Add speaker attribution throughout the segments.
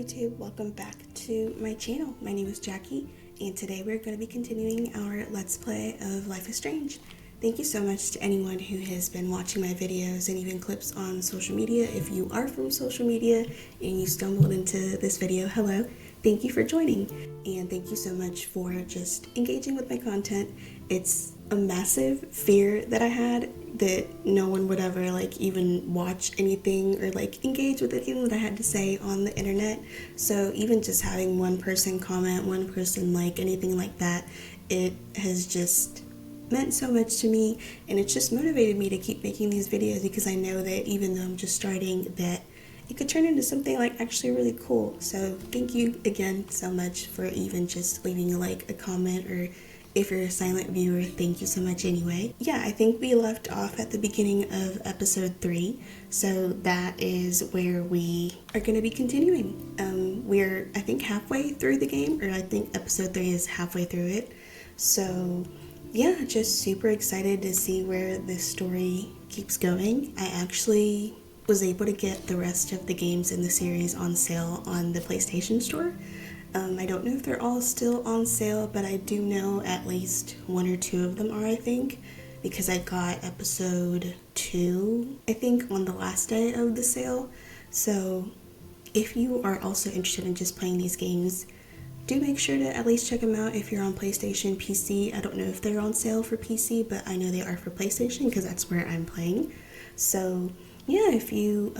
Speaker 1: YouTube, welcome back to my channel. My name is Jackie, and today we're going to be continuing our Let's Play of Life is Strange. Thank you so much to anyone who has been watching my videos and even clips on social media. If you are from social media and you stumbled into this video, hello, thank you for joining. And thank you so much for just engaging with my content. It's a massive fear that I had that no one would ever even watch anything or engage with anything that I had to say on the internet. So even just having one person comment, one person like anything like that, it has just meant so much to me, and it's just motivated me to keep making these videos because I know that even though I'm just starting, that it could turn into something actually really cool. So thank you again so much for even just leaving a comment, or if you're a silent viewer, thank you so much anyway. Yeah, I think we left off at the beginning of episode 3, so that is where we are going to be continuing. We're, I think, halfway through the game, or I think episode 3 is halfway through it. So yeah, just super excited to see where this story keeps going. I actually was able to get the rest of the games in the series on sale on the PlayStation Store. I don't know if they're all still on sale, but I do know at least 1 or 2 of them are, I think, because I got episode 2, I think, on the last day of the sale. So if you are also interested in just playing these games, do make sure to at least check them out if you're on PlayStation, PC. I don't know if they're on sale for PC, but I know they are for PlayStation because that's where I'm playing. So yeah, if you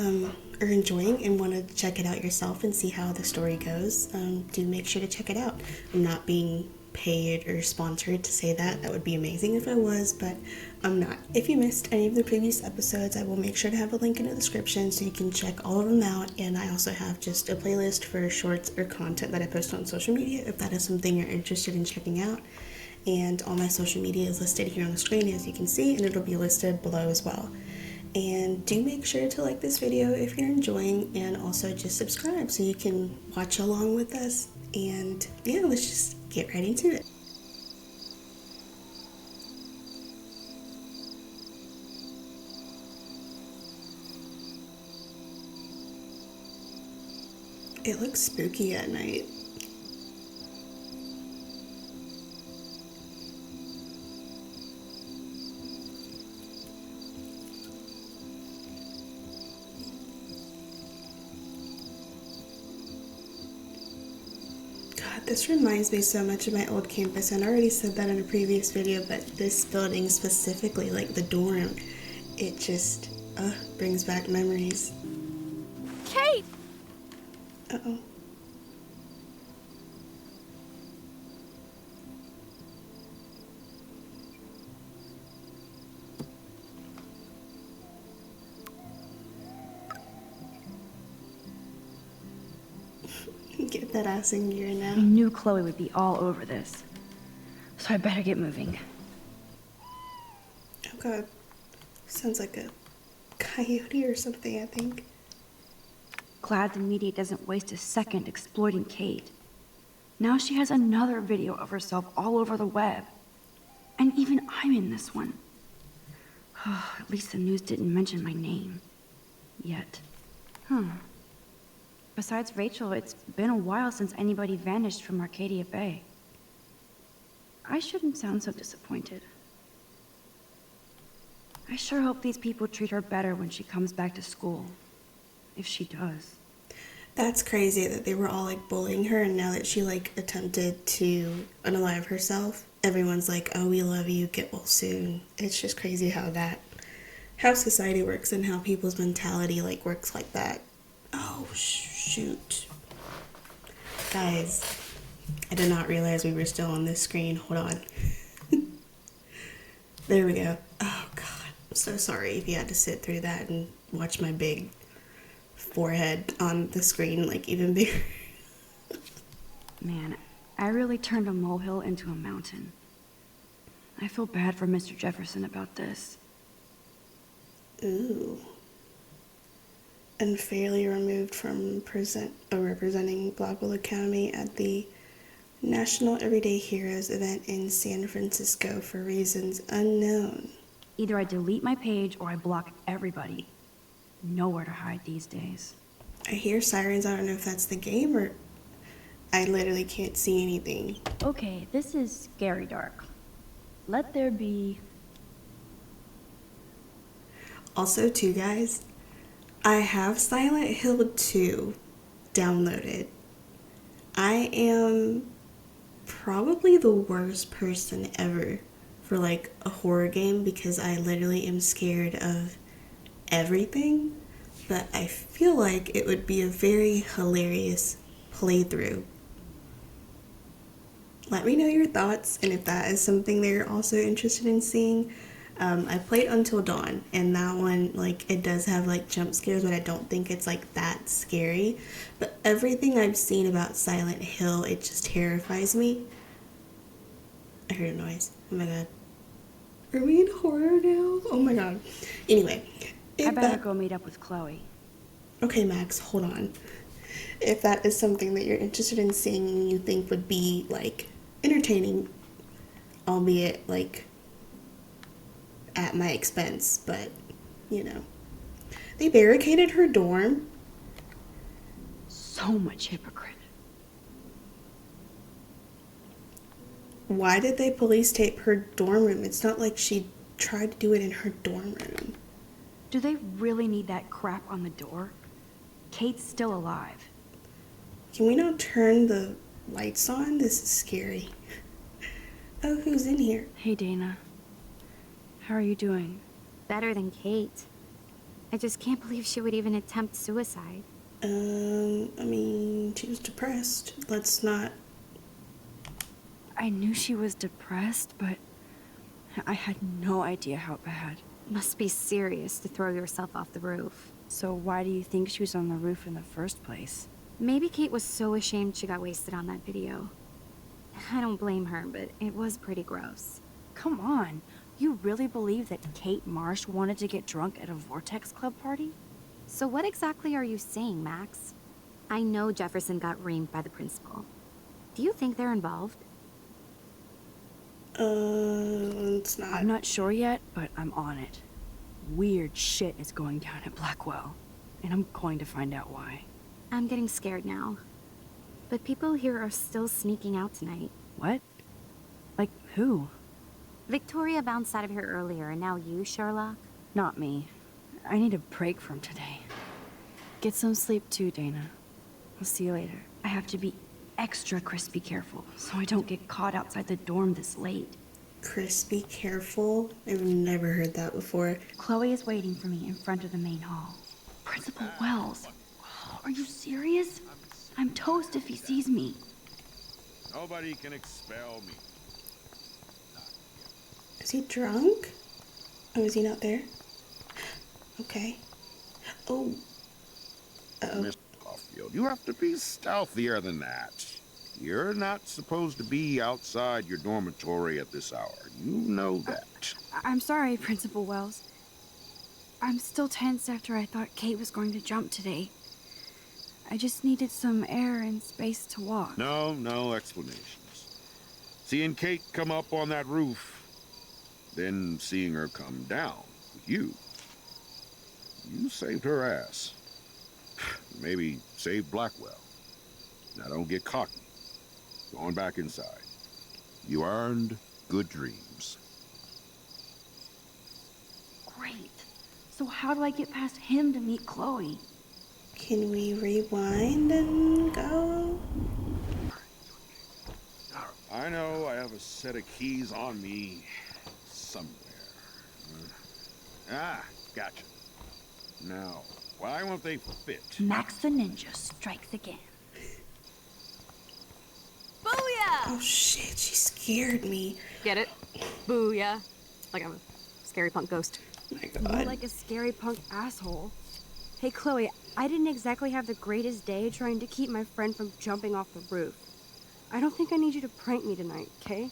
Speaker 1: are enjoying and want to check it out yourself and see how the story goes, do make sure to check it out. I'm not being paid or sponsored to say that. That would be amazing if I was, but I'm not. If you missed any of the previous episodes, I will make sure to have a link in the description so you can check all of them out, and I also have just a playlist for shorts or content that I post on social media if that is something you're interested in checking out. And all my social media is listed here on the screen, as you can see, and it'll be listed below as well. And do make sure to like this video if you're enjoying, and also just subscribe so you can watch along with us. And yeah, let's just get right into it. It looks spooky at night. God, this reminds me so much of my old campus, and I already said that in a previous video, but this building specifically, like the dorm, it just brings back memories.
Speaker 2: Kate!
Speaker 1: Uh-oh. Get that ass in gear now.
Speaker 2: I knew Chloe would be all over this, so I better get moving.
Speaker 1: Oh god. Sounds like a coyote or something, I think.
Speaker 2: Glad the media doesn't waste a second exploiting Kate. Now she has another video of herself all over the web. And even I'm in this one. At least the news didn't mention my name. Yet. Besides Rachel, it's been a while since anybody vanished from Arcadia Bay. I shouldn't sound so disappointed. I sure hope these people treat her better when she comes back to school. If she does.
Speaker 1: That's crazy that they were all bullying her, and now that she attempted to unalive herself, everyone's like, oh, we love you, get well soon. It's just crazy how society works and how people's mentality works like that. Oh shoot. Guys, I did not realize we were still on this screen. Hold on. There we go. Oh god, I'm so sorry if you had to sit through that and watch my big forehead on the screen even bigger.
Speaker 2: Man, I really turned a molehill into a mountain. I feel bad for Mr. Jefferson about this.
Speaker 1: Ooh. Unfairly removed from representing Blackwell Academy at the National Everyday Heroes event in San Francisco for reasons unknown.
Speaker 2: Either I delete my page or I block everybody. Nowhere to hide these days.
Speaker 1: I hear sirens. I don't know if that's the game or I literally can't see anything.
Speaker 2: Okay, this is scary dark. Let there be...
Speaker 1: Also, too, guys, I have Silent Hill 2 downloaded. I am probably the worst person ever for like a horror game because I literally am scared of everything, but I feel like it would be a very hilarious playthrough. Let me know your thoughts and if that is something that you're also interested in seeing. I played Until Dawn, and that one, like, it does have like jump scares, but I don't think it's like that scary. But everything I've seen about Silent Hill, it just terrifies me. I heard a noise. Oh my god. Are we in horror now? Oh my god. Anyway,
Speaker 2: I better go meet up with Chloe.
Speaker 1: Okay, Max, hold on. If that is something that you're interested in seeing and you think would be like entertaining, albeit like at my expense, but you know. They barricaded her dorm.
Speaker 2: So much hypocrite.
Speaker 1: Why did they police tape her dorm room? It's not like she tried to do it in her dorm room.
Speaker 2: Do they really need that crap on the door? Kate's still alive.
Speaker 1: Can we not turn the lights on? This is scary. Oh, who's in here?
Speaker 2: Hey, Dana. How are you doing?
Speaker 3: Better than Kate. I just can't believe she would even attempt suicide.
Speaker 1: I mean, she was depressed. Let's not...
Speaker 2: I knew she was depressed, but I had no idea how bad.
Speaker 3: Must be serious to throw yourself off the roof.
Speaker 2: So why do you think she was on the roof in the first place?
Speaker 3: Maybe Kate was so ashamed she got wasted on that video. I don't blame her, but it was pretty gross.
Speaker 2: Come on. You really believe that Kate Marsh wanted to get drunk at a Vortex Club party?
Speaker 3: So what exactly are you saying, Max? I know Jefferson got reamed by the principal. Do you think they're involved?
Speaker 1: It's not.
Speaker 2: I'm not sure yet, but I'm on it. Weird shit is going down at Blackwell, and I'm going to find out why.
Speaker 3: I'm getting scared now. But people here are still sneaking out tonight.
Speaker 2: What? Like who?
Speaker 3: Victoria bounced out of here earlier, and now you, Sherlock?
Speaker 2: Not me. I need a break from today. Get some sleep too, Dana. I'll see you later. I have to be extra crispy careful, so I don't get caught outside the dorm this late.
Speaker 1: Crispy careful? I've never heard that before.
Speaker 2: Chloe is waiting for me in front of the main hall. Principal Wells. Are you serious? I'm toast if he sees me.
Speaker 4: Nobody can expel me.
Speaker 1: Is he drunk? Oh, is he not there? Okay. Oh. Uh-oh.
Speaker 4: Miss Caulfield, you have to be stealthier than that. You're not supposed to be outside your dormitory at this hour. You know that.
Speaker 2: I'm sorry, Principal Wells. I'm still tense after I thought Kate was going to jump today. I just needed some air and space to walk.
Speaker 4: No explanations. Seeing Kate come up on that roof, then seeing her come down with you. You saved her ass. Maybe saved Blackwell. Now don't get cocky. Going back inside. You earned good dreams.
Speaker 2: Great. So how do I get past him to meet Chloe?
Speaker 1: Can we rewind and go?
Speaker 4: I know I have a set of keys on me somewhere. Gotcha. Now, why won't they fit?
Speaker 2: Max the Ninja strikes again.
Speaker 3: Booyah!
Speaker 1: Oh shit, she scared me.
Speaker 3: Get it? Booyah. Like I'm a scary punk ghost.
Speaker 1: Oh my
Speaker 2: More
Speaker 1: god.
Speaker 2: like a scary punk asshole. Hey, Chloe, I didn't exactly have the greatest day trying to keep my friend from jumping off the roof. I don't think I need you to prank me tonight, okay?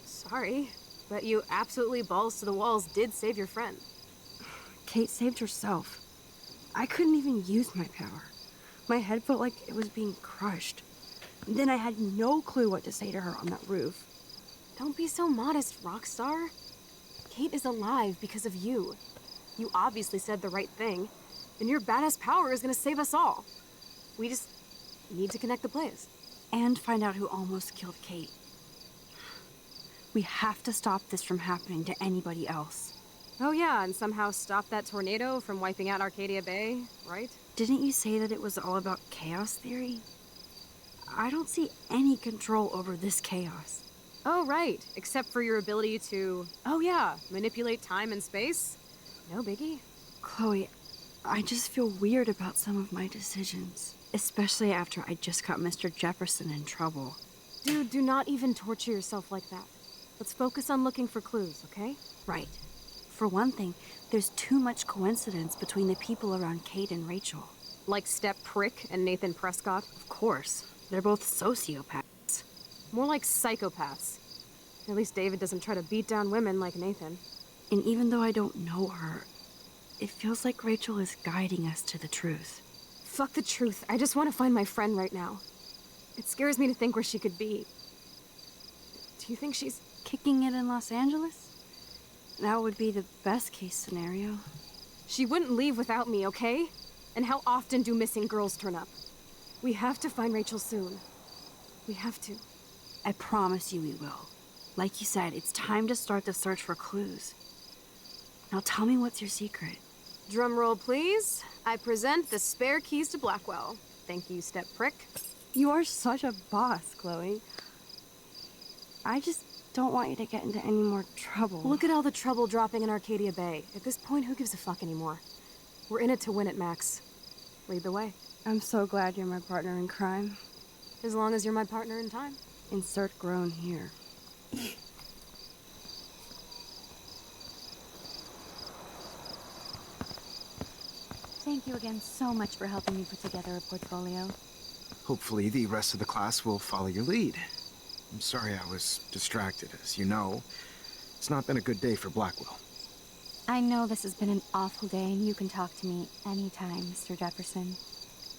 Speaker 5: Sorry, but you absolutely balls to the walls did save your friend.
Speaker 2: Kate saved herself. I couldn't even use my power. My head felt like it was being crushed. And then I had no clue what to say to her on that roof.
Speaker 5: Don't be so modest, Rockstar. Kate is alive because of you. You obviously said the right thing, and your badass power is gonna save us all. We just need to connect the plays.
Speaker 2: And find out who almost killed Kate. We have to stop this from happening to anybody else.
Speaker 5: Oh yeah, and somehow stop that tornado from wiping out Arcadia Bay, right?
Speaker 2: Didn't you say that it was all about chaos theory? I don't see any control over this chaos.
Speaker 5: Oh right, except for your ability to, oh yeah, manipulate time and space. No biggie.
Speaker 2: Chloe, I just feel weird about some of my decisions. Especially after I just got Mr. Jefferson in trouble.
Speaker 5: Dude, do not even torture yourself like that. Let's focus on looking for clues, okay?
Speaker 2: Right. For one thing, there's too much coincidence between the people around Kate and Rachel.
Speaker 5: Like Step Prick and Nathan Prescott?
Speaker 2: Of course. They're both sociopaths.
Speaker 5: More like psychopaths. At least David doesn't try to beat down women like Nathan.
Speaker 2: And even though I don't know her, it feels like Rachel is guiding us to the truth.
Speaker 5: Fuck the truth. I just want to find my friend right now. It scares me to think where she could be. Do you think she's
Speaker 2: kicking it in Los Angeles? That would be the best case scenario.
Speaker 5: She wouldn't leave without me, okay? And how often do missing girls turn up? We have to find Rachel soon. We have to.
Speaker 2: I promise you we will. Like you said, it's time to start the search for clues. Now tell me what's your secret.
Speaker 5: Drum roll, please. I present the spare keys to Blackwell. Thank you, Step Prick.
Speaker 2: You are such a boss, Chloe. I just don't want you to get into any more trouble.
Speaker 5: Look at all the trouble dropping in Arcadia Bay. At this point, who gives a fuck anymore? We're in it to win it, Max. Lead the way.
Speaker 2: I'm so glad you're my partner in crime.
Speaker 5: As long as you're my partner in time.
Speaker 2: Insert groan here.
Speaker 3: Thank you again so much for helping me put together a portfolio.
Speaker 6: Hopefully the rest of the class will follow your lead. I'm sorry I was distracted. As you know, it's not been a good day for Blackwell.
Speaker 3: I know this has been an awful day, and you can talk to me anytime, Mr. Jefferson.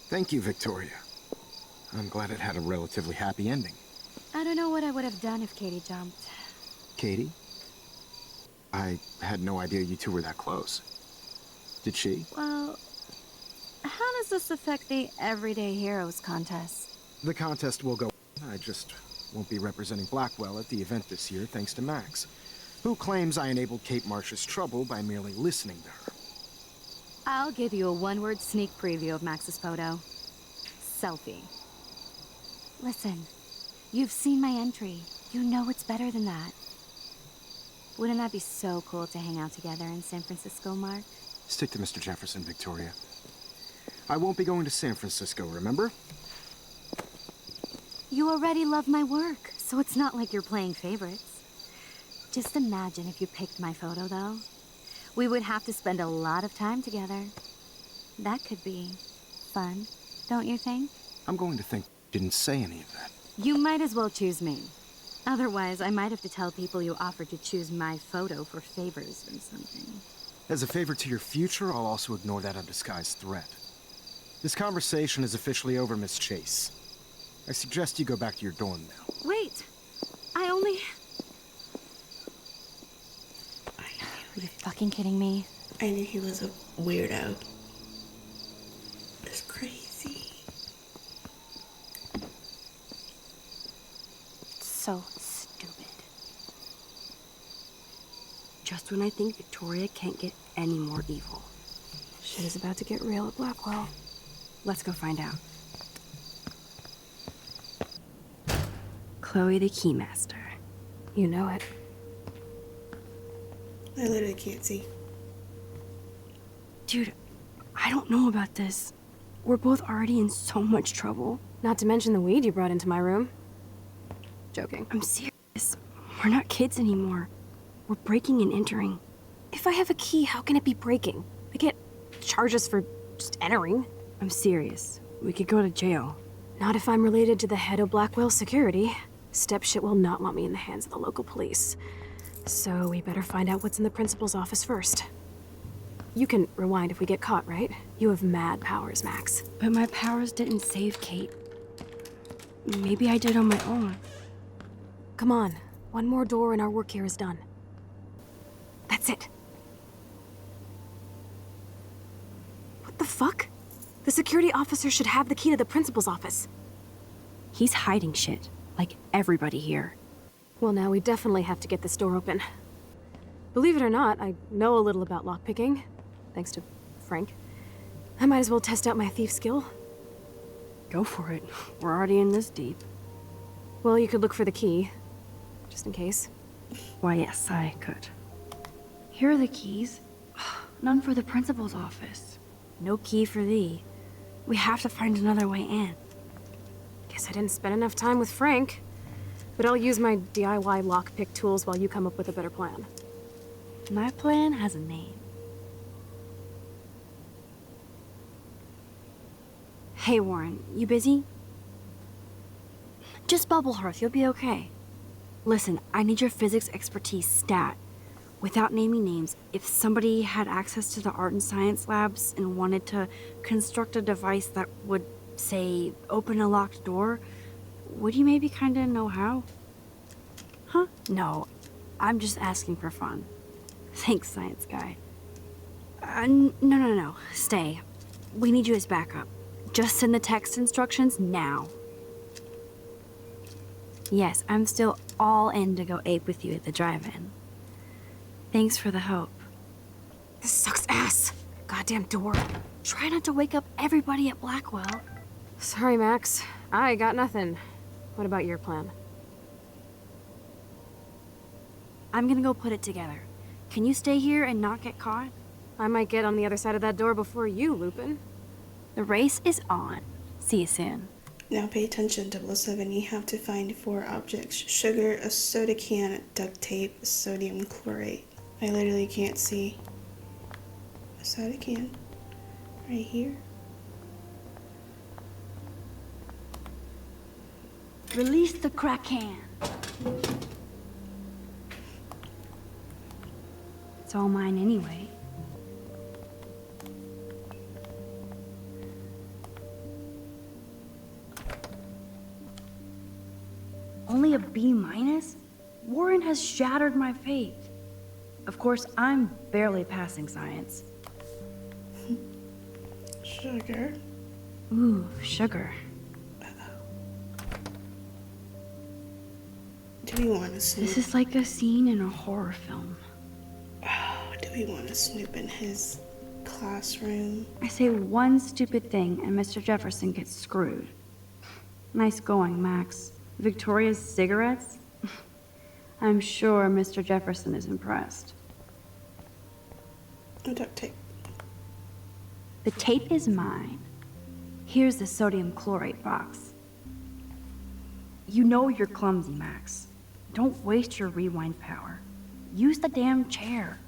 Speaker 6: Thank you, Victoria. I'm glad it had a relatively happy ending.
Speaker 3: I don't know what I would have done if Katie jumped.
Speaker 6: Katie? I had no idea you two were that close. Did she?
Speaker 3: Well, how does this affect the Everyday Heroes contest?
Speaker 6: The contest will go. I just won't be representing Blackwell at the event this year, thanks to Max, who claims I enabled Kate Marsh's trouble by merely listening to her.
Speaker 3: I'll give you a one-word sneak preview of Max's photo. Selfie. Listen, you've seen my entry. You know it's better than that. Wouldn't that be so cool to hang out together in San Francisco, Mark?
Speaker 6: Stick to Mr. Jefferson, Victoria. I won't be going to San Francisco, remember?
Speaker 3: You already love my work, so it's not like you're playing favorites. Just imagine if you picked my photo, though. We would have to spend a lot of time together. That could be fun, don't you think?
Speaker 6: I'm going to think you didn't say any of that.
Speaker 3: You might as well choose me. Otherwise, I might have to tell people you offered to choose my photo for favors or something.
Speaker 6: As a favor to your future, I'll also ignore that undisguised threat. This conversation is officially over, Miss Chase. I suggest you go back to your dorm now.
Speaker 3: Wait! I only... Are you fucking kidding me?
Speaker 1: I knew he was a weirdo. It's crazy.
Speaker 3: So stupid.
Speaker 2: Just when I think Victoria can't get any more evil.
Speaker 5: Shit is about to get real at Blackwell.
Speaker 2: Let's go find out. Chloe the Keymaster.
Speaker 5: You know it.
Speaker 1: I literally can't see.
Speaker 2: Dude, I don't know about this. We're both already in so much trouble.
Speaker 5: Not to mention the weed you brought into my room. Joking.
Speaker 2: I'm serious. We're not kids anymore. We're breaking and entering.
Speaker 5: If I have a key, how can it be breaking? They can't charge us for just entering.
Speaker 2: I'm serious. We could go to jail.
Speaker 5: Not if I'm related to the head of Blackwell security. Stepshit will not want me in the hands of the local police. So we better find out what's in the principal's office first. You can rewind if we get caught, right? You have mad powers, Max.
Speaker 2: But my powers didn't save Kate. Maybe I did on my own.
Speaker 5: Come on. One more door and our work here is done. That's it. What the fuck? The security officer should have the key to the principal's office.
Speaker 2: He's hiding shit, like everybody here.
Speaker 5: Well, now we definitely have to get this door open. Believe it or not, I know a little about lockpicking, thanks to Frank. I might as well test out my thief skill.
Speaker 2: Go for it. We're already in this deep.
Speaker 5: Well, you could look for the key, just in case.
Speaker 2: Why, yes, I could. Here are the keys. None for the principal's office. No key for thee. We have to find another way in.
Speaker 5: Guess I didn't spend enough time with Frank. But I'll use my DIY lockpick tools while you come up with a better plan.
Speaker 2: My plan has a name. Hey, Warren, you busy? Just bubble hearth, you'll be okay. Listen, I need your physics expertise stat. Without naming names, if somebody had access to the art and science labs and wanted to construct a device that would, say, open a locked door, would you maybe kinda know how? Huh? No, I'm just asking for fun. Thanks, science guy. No. Stay. We need you as backup. Just send the text instructions now. Yes, I'm still all in to go ape with you at the drive-in. Thanks for the help.
Speaker 5: This sucks ass. Goddamn door.
Speaker 2: Try not to wake up everybody at Blackwell.
Speaker 5: Sorry, Max. I got nothing. What about your plan?
Speaker 2: I'm gonna go put it together. Can you stay here and not get caught?
Speaker 5: I might get on the other side of that door before you, Lupin.
Speaker 2: The race is on. See you soon.
Speaker 1: Now pay attention, 007. You have to find 4 objects. Sugar, a soda can, duct tape, sodium chlorate. I literally can't see a soda can. Right here.
Speaker 2: Release the crack can. It's all mine anyway. Only a B-? Warren has shattered my fate. Of course, I'm barely passing science.
Speaker 1: Sugar.
Speaker 2: Ooh, sugar.
Speaker 1: Do we want to snoop?
Speaker 2: This is like a scene in a horror film.
Speaker 1: Do we want to snoop in his classroom?
Speaker 2: I say one stupid thing and Mr. Jefferson gets screwed. Nice going, Max. Victoria's cigarettes? I'm sure Mr. Jefferson is impressed.
Speaker 1: No duct tape.
Speaker 2: The tape is mine. Here's the sodium chlorate box. You know you're clumsy, Max. Don't waste your rewind power. Use the damn chair.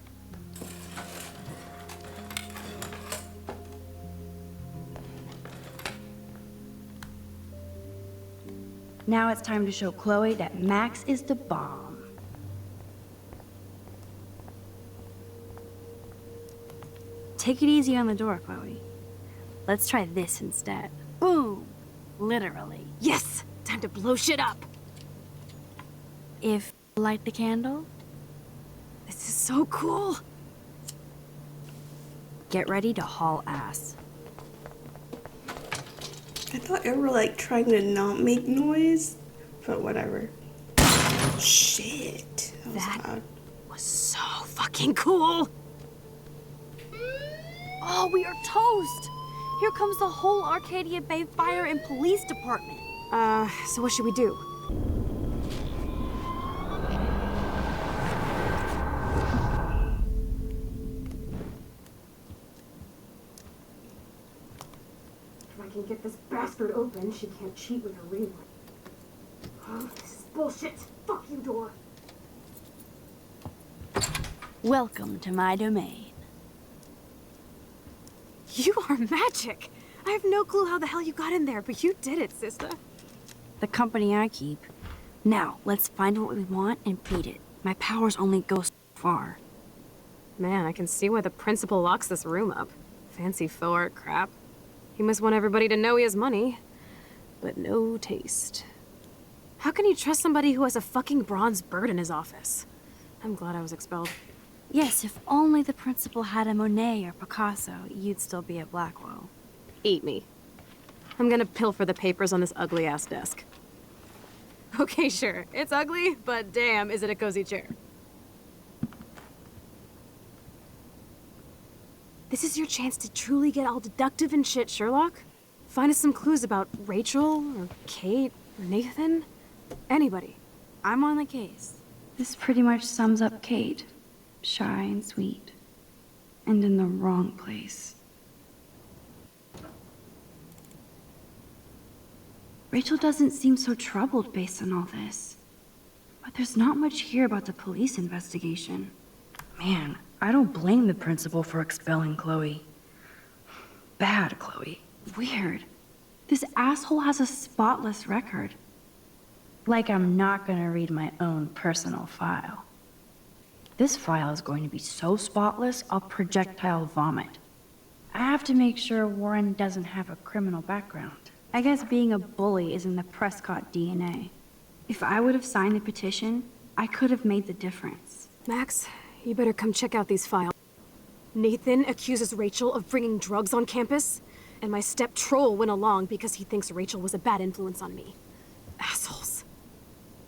Speaker 2: Now it's time to show Chloe that Max is the bomb. Take it easy on the door, Chloe. Let's try this instead. Boom! Literally.
Speaker 5: Yes! Time to blow shit up!
Speaker 2: If you light the candle,
Speaker 5: This is so cool!
Speaker 2: get ready to haul ass.
Speaker 1: I thought they were like trying to not make noise, but whatever. Shit. That was
Speaker 5: That-
Speaker 1: loud.
Speaker 5: Was so fucking cool!
Speaker 2: Oh, we are toast! Here comes the whole Arcadia Bay Fire and Police Department.
Speaker 5: So what should we do? If I can get this bastard open, she can't cheat with her rewind. Oh, this is bullshit! Fuck you, door!
Speaker 2: Welcome to my domain.
Speaker 5: You are magic! I have no clue how the hell you got in there, but you did it, sister.
Speaker 2: The company I keep. Now, let's find what we want and beat it. My powers only go so far.
Speaker 5: Man, I can see why the principal locks this room up. Fancy faux art crap. He must want everybody to know he has money, but no taste. How can you trust somebody who has a fucking bronze bird in his office? I'm glad I was expelled.
Speaker 2: Yes, if only the principal had a Monet or Picasso, you'd still be at Blackwell.
Speaker 5: Eat me. I'm gonna pilfer the papers on this ugly-ass desk. Okay, sure. It's ugly, but damn, is it a cozy chair. This is your chance to truly get all deductive and shit, Sherlock. Find us some clues about Rachel, or Kate, or Nathan. Anybody. I'm on the case.
Speaker 2: This pretty much sums up Kate. Shy and sweet. And in the wrong place. Rachel doesn't seem so troubled based on all this. But there's not much here about the police investigation.
Speaker 7: Man, I don't blame the principal for expelling Chloe. Bad Chloe.
Speaker 2: Weird. This asshole has a spotless record.
Speaker 7: Like I'm not gonna read my own personal file. This file is going to be so spotless, I'll projectile vomit. I have to make sure Warren doesn't have a criminal background.
Speaker 2: I guess being a bully is in the Prescott DNA. If I would have signed the petition, I could have made the difference.
Speaker 5: Max, you better come check out these files. Nathan accuses Rachel of bringing drugs on campus, and my step-troll went along because he thinks Rachel was a bad influence on me. Assholes.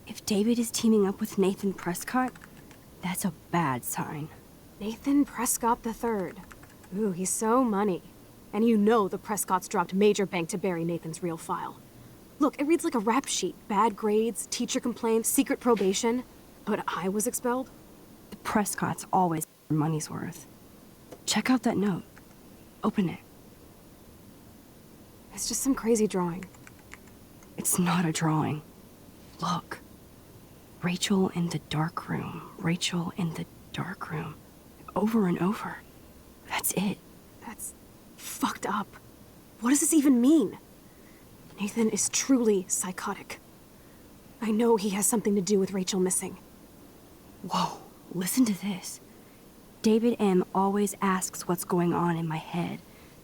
Speaker 2: If David is teaming up with Nathan Prescott, that's a bad sign.
Speaker 5: Nathan Prescott III. Ooh, he's so money. And you know the Prescotts dropped major bank to bury Nathan's real file. Look, it reads like a rap sheet. Bad grades, teacher complaints, secret probation. But I was expelled?
Speaker 2: The Prescotts always get their money's worth. Check out that note. Open it.
Speaker 5: It's just some crazy drawing.
Speaker 2: It's not a drawing. Look. Rachel in the dark room. Rachel in the dark room. Over and over. That's it.
Speaker 5: That's fucked up. What does this even mean? Nathan is truly psychotic. I know he has something to do with Rachel missing.
Speaker 2: Whoa, listen to this. David M. always asks what's going on in my head.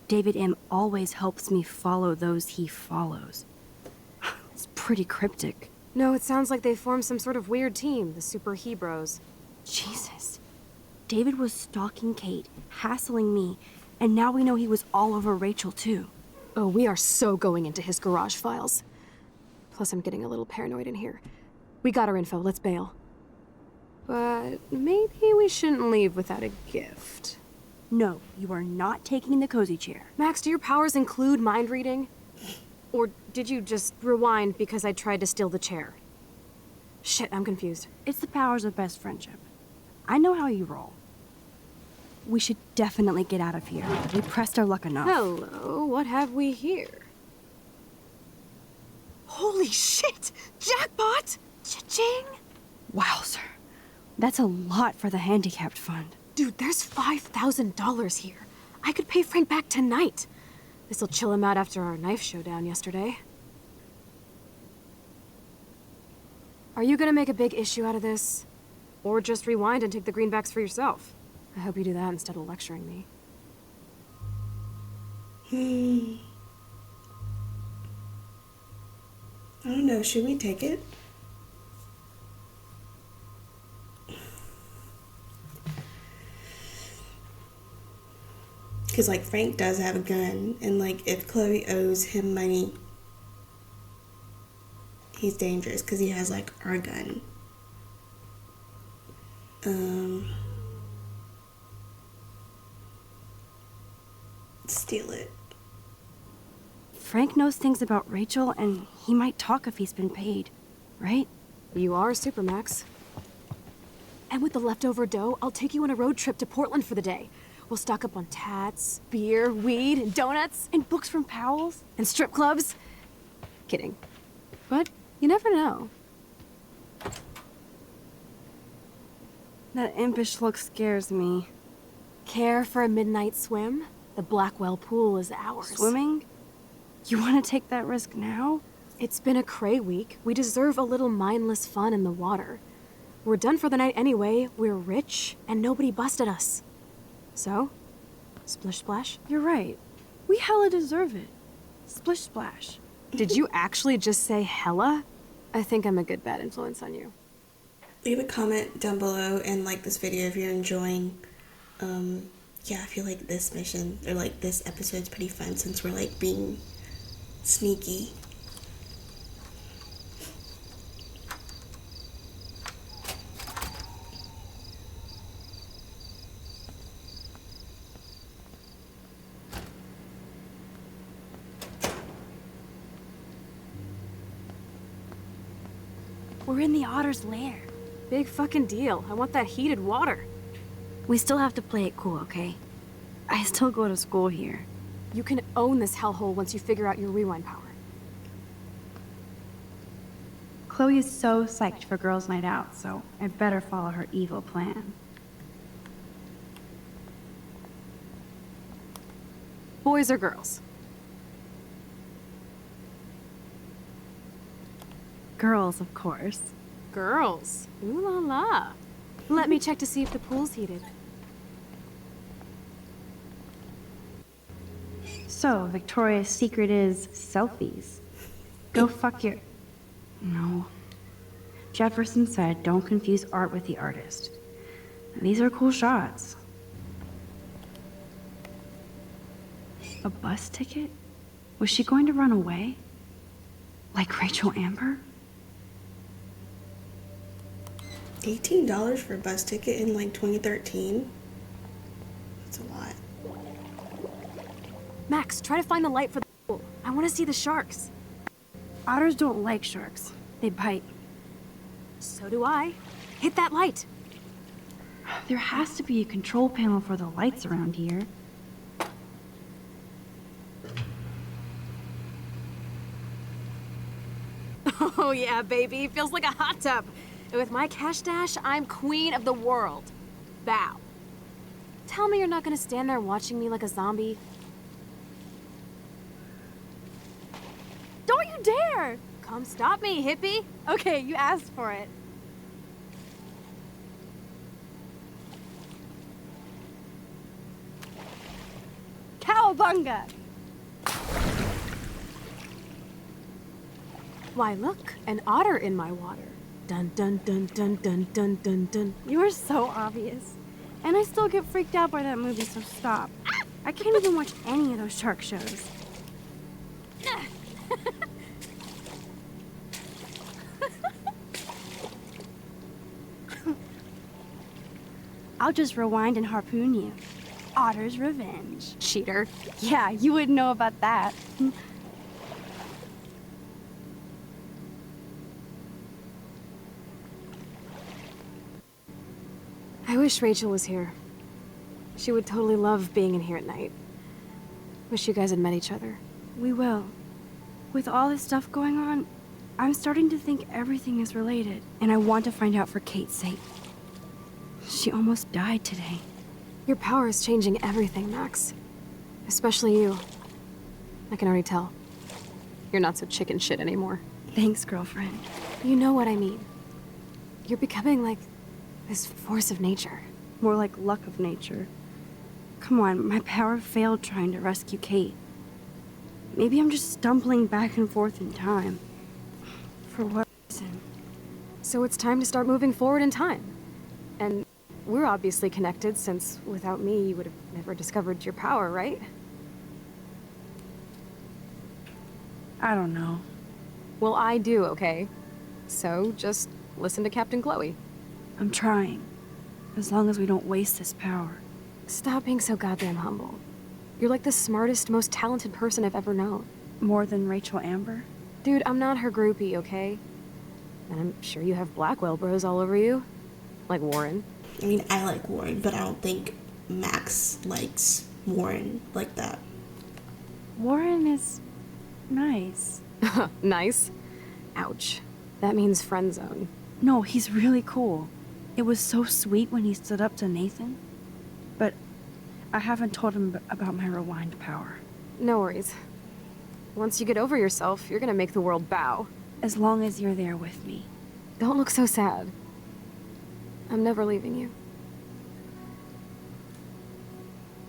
Speaker 2: David M. always helps me follow those he follows. It's pretty cryptic.
Speaker 5: No, it sounds like they formed some sort of weird team, the Super Hebros.
Speaker 2: Jesus. David was stalking Kate, hassling me, and now we know he was all over Rachel too.
Speaker 5: Oh, we are so going into his garage files. Plus, I'm getting a little paranoid in here. We got our info, let's bail. But maybe we shouldn't leave without a gift.
Speaker 2: No, you are not taking the cozy chair.
Speaker 5: Max, do your powers include mind reading? Or did you just rewind because I tried to steal the chair? Shit, I'm confused.
Speaker 2: It's the powers of best friendship. I know how you roll. We should definitely get out of here. We pressed our luck enough.
Speaker 5: Hello, what have we here? Holy shit! Jackpot! Cha-ching!
Speaker 2: Wowzer. That's a lot for the handicapped fund.
Speaker 5: Dude, there's $5,000 here. I could pay Frank back tonight. This'll chill him out after our knife showdown yesterday. Are you gonna make a big issue out of this? Or just rewind and take the greenbacks for yourself? I hope you do that instead of lecturing me.
Speaker 1: I don't know, should we take it? Because, like, Frank does have a gun, and, like, if Chloe owes him money, he's dangerous because he has, like, our gun. Steal it.
Speaker 2: Frank knows things about Rachel, and he might talk if he's been paid, right?
Speaker 5: You are Supermax. And with the leftover dough, I'll take you on a road trip to Portland for the day. We'll stock up on tats, beer, weed, and donuts,
Speaker 2: And books from Powell's?
Speaker 5: and strip clubs. Kidding. But you never know.
Speaker 2: That impish look scares me.
Speaker 5: Care for a midnight swim? The Blackwell pool is ours.
Speaker 2: Swimming? You want to take that risk now?
Speaker 5: It's been a cray week. We deserve a little mindless fun in the water. We're done for the night anyway. We're rich, and nobody busted us. So, splish splash?
Speaker 2: You're right. We hella deserve it. Splish splash.
Speaker 5: Did you actually just say hella? I think I'm a good bad influence on you.
Speaker 1: Leave a comment down below and like this video if you're enjoying Yeah, I feel like this mission, or like this episode's pretty fun since we're like being sneaky.
Speaker 2: We're in the otter's lair.
Speaker 5: Big fucking deal. I want that heated water.
Speaker 2: We still have to play it cool, okay? I still go to school here.
Speaker 5: You can own this hellhole once you figure out your rewind power.
Speaker 7: Chloe is so psyched for girls' night out, so I better follow her evil plan.
Speaker 5: Boys or girls?
Speaker 7: Girls, of course.
Speaker 5: Girls. Ooh la la. Let me check to see if the pool's heated.
Speaker 7: So, Victoria's secret is selfies. Go fuck your... No. Jefferson said don't confuse art with the artist. These are cool shots. A bus ticket? Was she going to run away? Like Rachel Amber?
Speaker 1: $18 for a bus ticket in like 2013? That's a lot.
Speaker 5: Max, try to find the light for the pool. I want to see the sharks.
Speaker 7: Otters don't like sharks. They bite.
Speaker 5: So do I. Hit that light.
Speaker 7: There has to be a control panel for the lights around here.
Speaker 5: Oh yeah, baby. Feels like a hot tub. And with my cash dash, I'm queen of the world. Bow. Tell me you're not gonna stand there watching me like a zombie. Don't you dare! Come stop me, hippie.
Speaker 7: Okay, you asked for it. Cowabunga!
Speaker 5: Why, look, an otter in my water. Dun dun dun dun dun dun dun dun.
Speaker 7: You are so obvious. And I still get freaked out by that movie, so stop. I can't even watch any of those shark shows. I'll just rewind and harpoon you. Otter's revenge.
Speaker 5: Cheater.
Speaker 7: Yeah, you wouldn't know about that.
Speaker 5: I wish Rachel was here. She would totally love being in here at night. Wish you guys had met each other.
Speaker 7: We will. With all this stuff going on, I'm starting to think everything is related, and I want to find out for Kate's sake. She almost died today.
Speaker 5: Your power is changing everything, Max. Especially you. I can already tell. You're not so chicken shit anymore.
Speaker 7: Thanks, girlfriend.
Speaker 5: You know what I mean. You're becoming like this force of nature.
Speaker 7: More like luck of nature. Come on, my power failed trying to rescue Kate. Maybe I'm just stumbling back and forth in time. For what reason?
Speaker 5: So it's time to start moving forward in time. And we're obviously connected, since without me, you would have never discovered your power, right?
Speaker 7: I don't know.
Speaker 5: Well, I do, okay? So just listen to Captain Chloe.
Speaker 7: I'm trying. As long as we don't waste this power.
Speaker 5: Stop being so goddamn humble. You're like the smartest, most talented person I've ever known.
Speaker 7: More than Rachel Amber?
Speaker 5: Dude, I'm not her groupie, okay? And I'm sure you have Blackwell bros all over you. Like Warren.
Speaker 1: I mean, I like Warren, but I don't think Max likes Warren like that.
Speaker 7: Warren is nice.
Speaker 5: Nice? Ouch. That means friend zone.
Speaker 7: No, he's really cool. It was so sweet when he stood up to Nathan. But I haven't told him about my rewind power.
Speaker 5: No worries. Once you get over yourself, you're gonna make the world bow.
Speaker 7: As long as you're there with me.
Speaker 5: Don't look so sad. I'm never leaving you.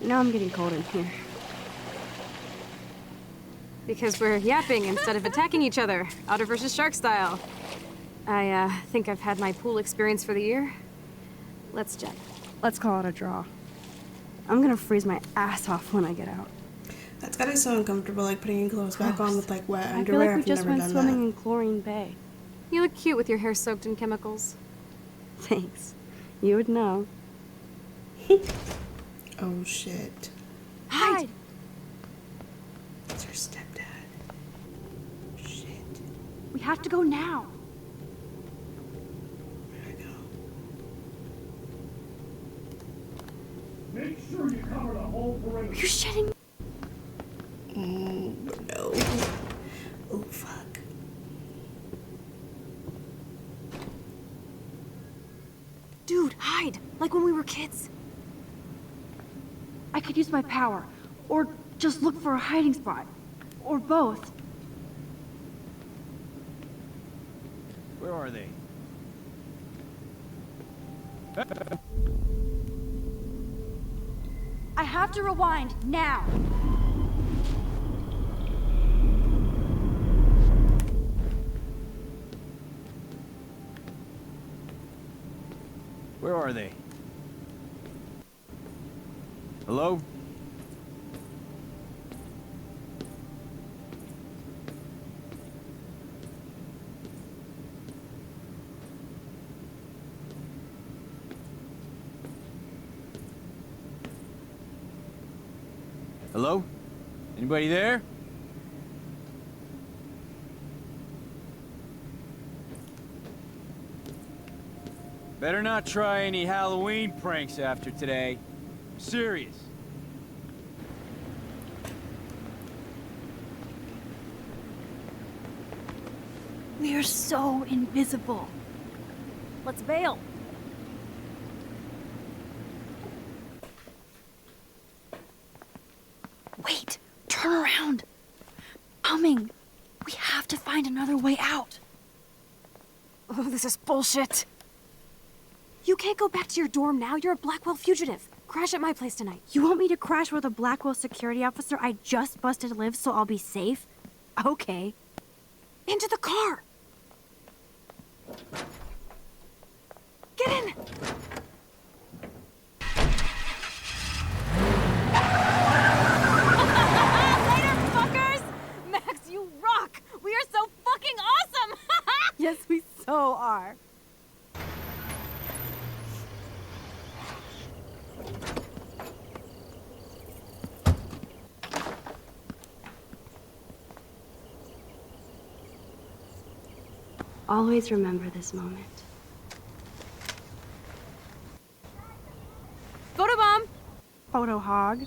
Speaker 7: Now I'm getting cold in here.
Speaker 5: Because we're yapping instead of attacking each other, otter versus shark style. I think I've had my pool experience for the year. Let's jet.
Speaker 7: Let's call it a draw.
Speaker 2: I'm gonna freeze my ass off when I get out.
Speaker 1: That's gotta be so uncomfortable, like putting your clothes back on with like wet
Speaker 2: I feel
Speaker 1: underwear.
Speaker 2: like we
Speaker 1: I've
Speaker 2: just
Speaker 1: never
Speaker 2: went
Speaker 1: done
Speaker 2: swimming
Speaker 1: that.
Speaker 2: in Chlorine Bay.
Speaker 5: You look cute with your hair soaked in chemicals.
Speaker 2: Thanks. You would know.
Speaker 1: Oh shit.
Speaker 5: Hide!
Speaker 1: It's her stepdad. Shit.
Speaker 2: We have to go now.
Speaker 1: Where'd I go?
Speaker 8: Make sure you cover the whole perimeter.
Speaker 2: Are you shitting me?
Speaker 1: No. Oh fuck.
Speaker 5: Dude, hide! Like when we were kids.
Speaker 2: I could use my power, or just look for a hiding spot, or both.
Speaker 8: Where are they?
Speaker 2: I have to rewind now.
Speaker 8: Where are they? Hello? Hello? Anybody there? Better not try any Halloween pranks after today. I'm serious.
Speaker 2: We are so invisible. Let's bail. Wait, turn around. Coming. We have to find another way out.
Speaker 5: Oh, this is bullshit. You can't go back to your dorm now. You're a Blackwell fugitive. Crash at my place tonight.
Speaker 2: You want me to crash with a Blackwell security officer I just busted live so I'll be safe? Okay.
Speaker 5: Into the car! Get in!
Speaker 3: Later, fuckers! Max, you rock! We are so fucking awesome!
Speaker 2: Yes, we so are. Always remember this moment.
Speaker 5: Photobomb!
Speaker 2: Photo hog.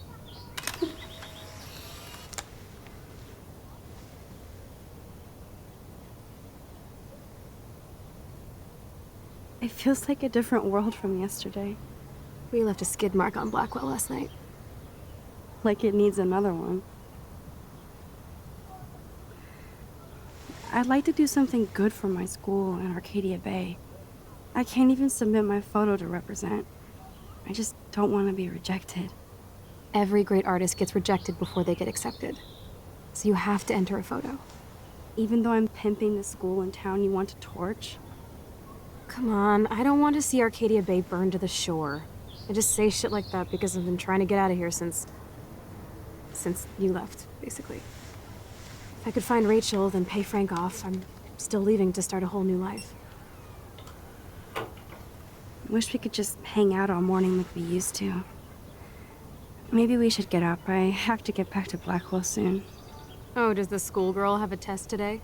Speaker 2: It feels like a different world from yesterday.
Speaker 5: We left a skid mark on Blackwell last night.
Speaker 2: Like it needs another one. I'd like to do something good for my school in Arcadia Bay. I can't even submit my photo to represent. I just don't want to be rejected.
Speaker 5: Every great artist gets rejected before they get accepted. So you have to enter a photo.
Speaker 2: Even though I'm pimping the school in town you want to torch?
Speaker 5: Come on, I don't want to see Arcadia Bay burned to the shore. I just say shit like that because I've been trying to get out of here since you left, basically. If I could find Rachel, then pay Frank off, I'm still leaving to start a whole new life.
Speaker 2: Wish we could just hang out all morning like we used to. Maybe we should get up. I have to get back to Blackwell soon.
Speaker 5: Oh, does the schoolgirl have a test today?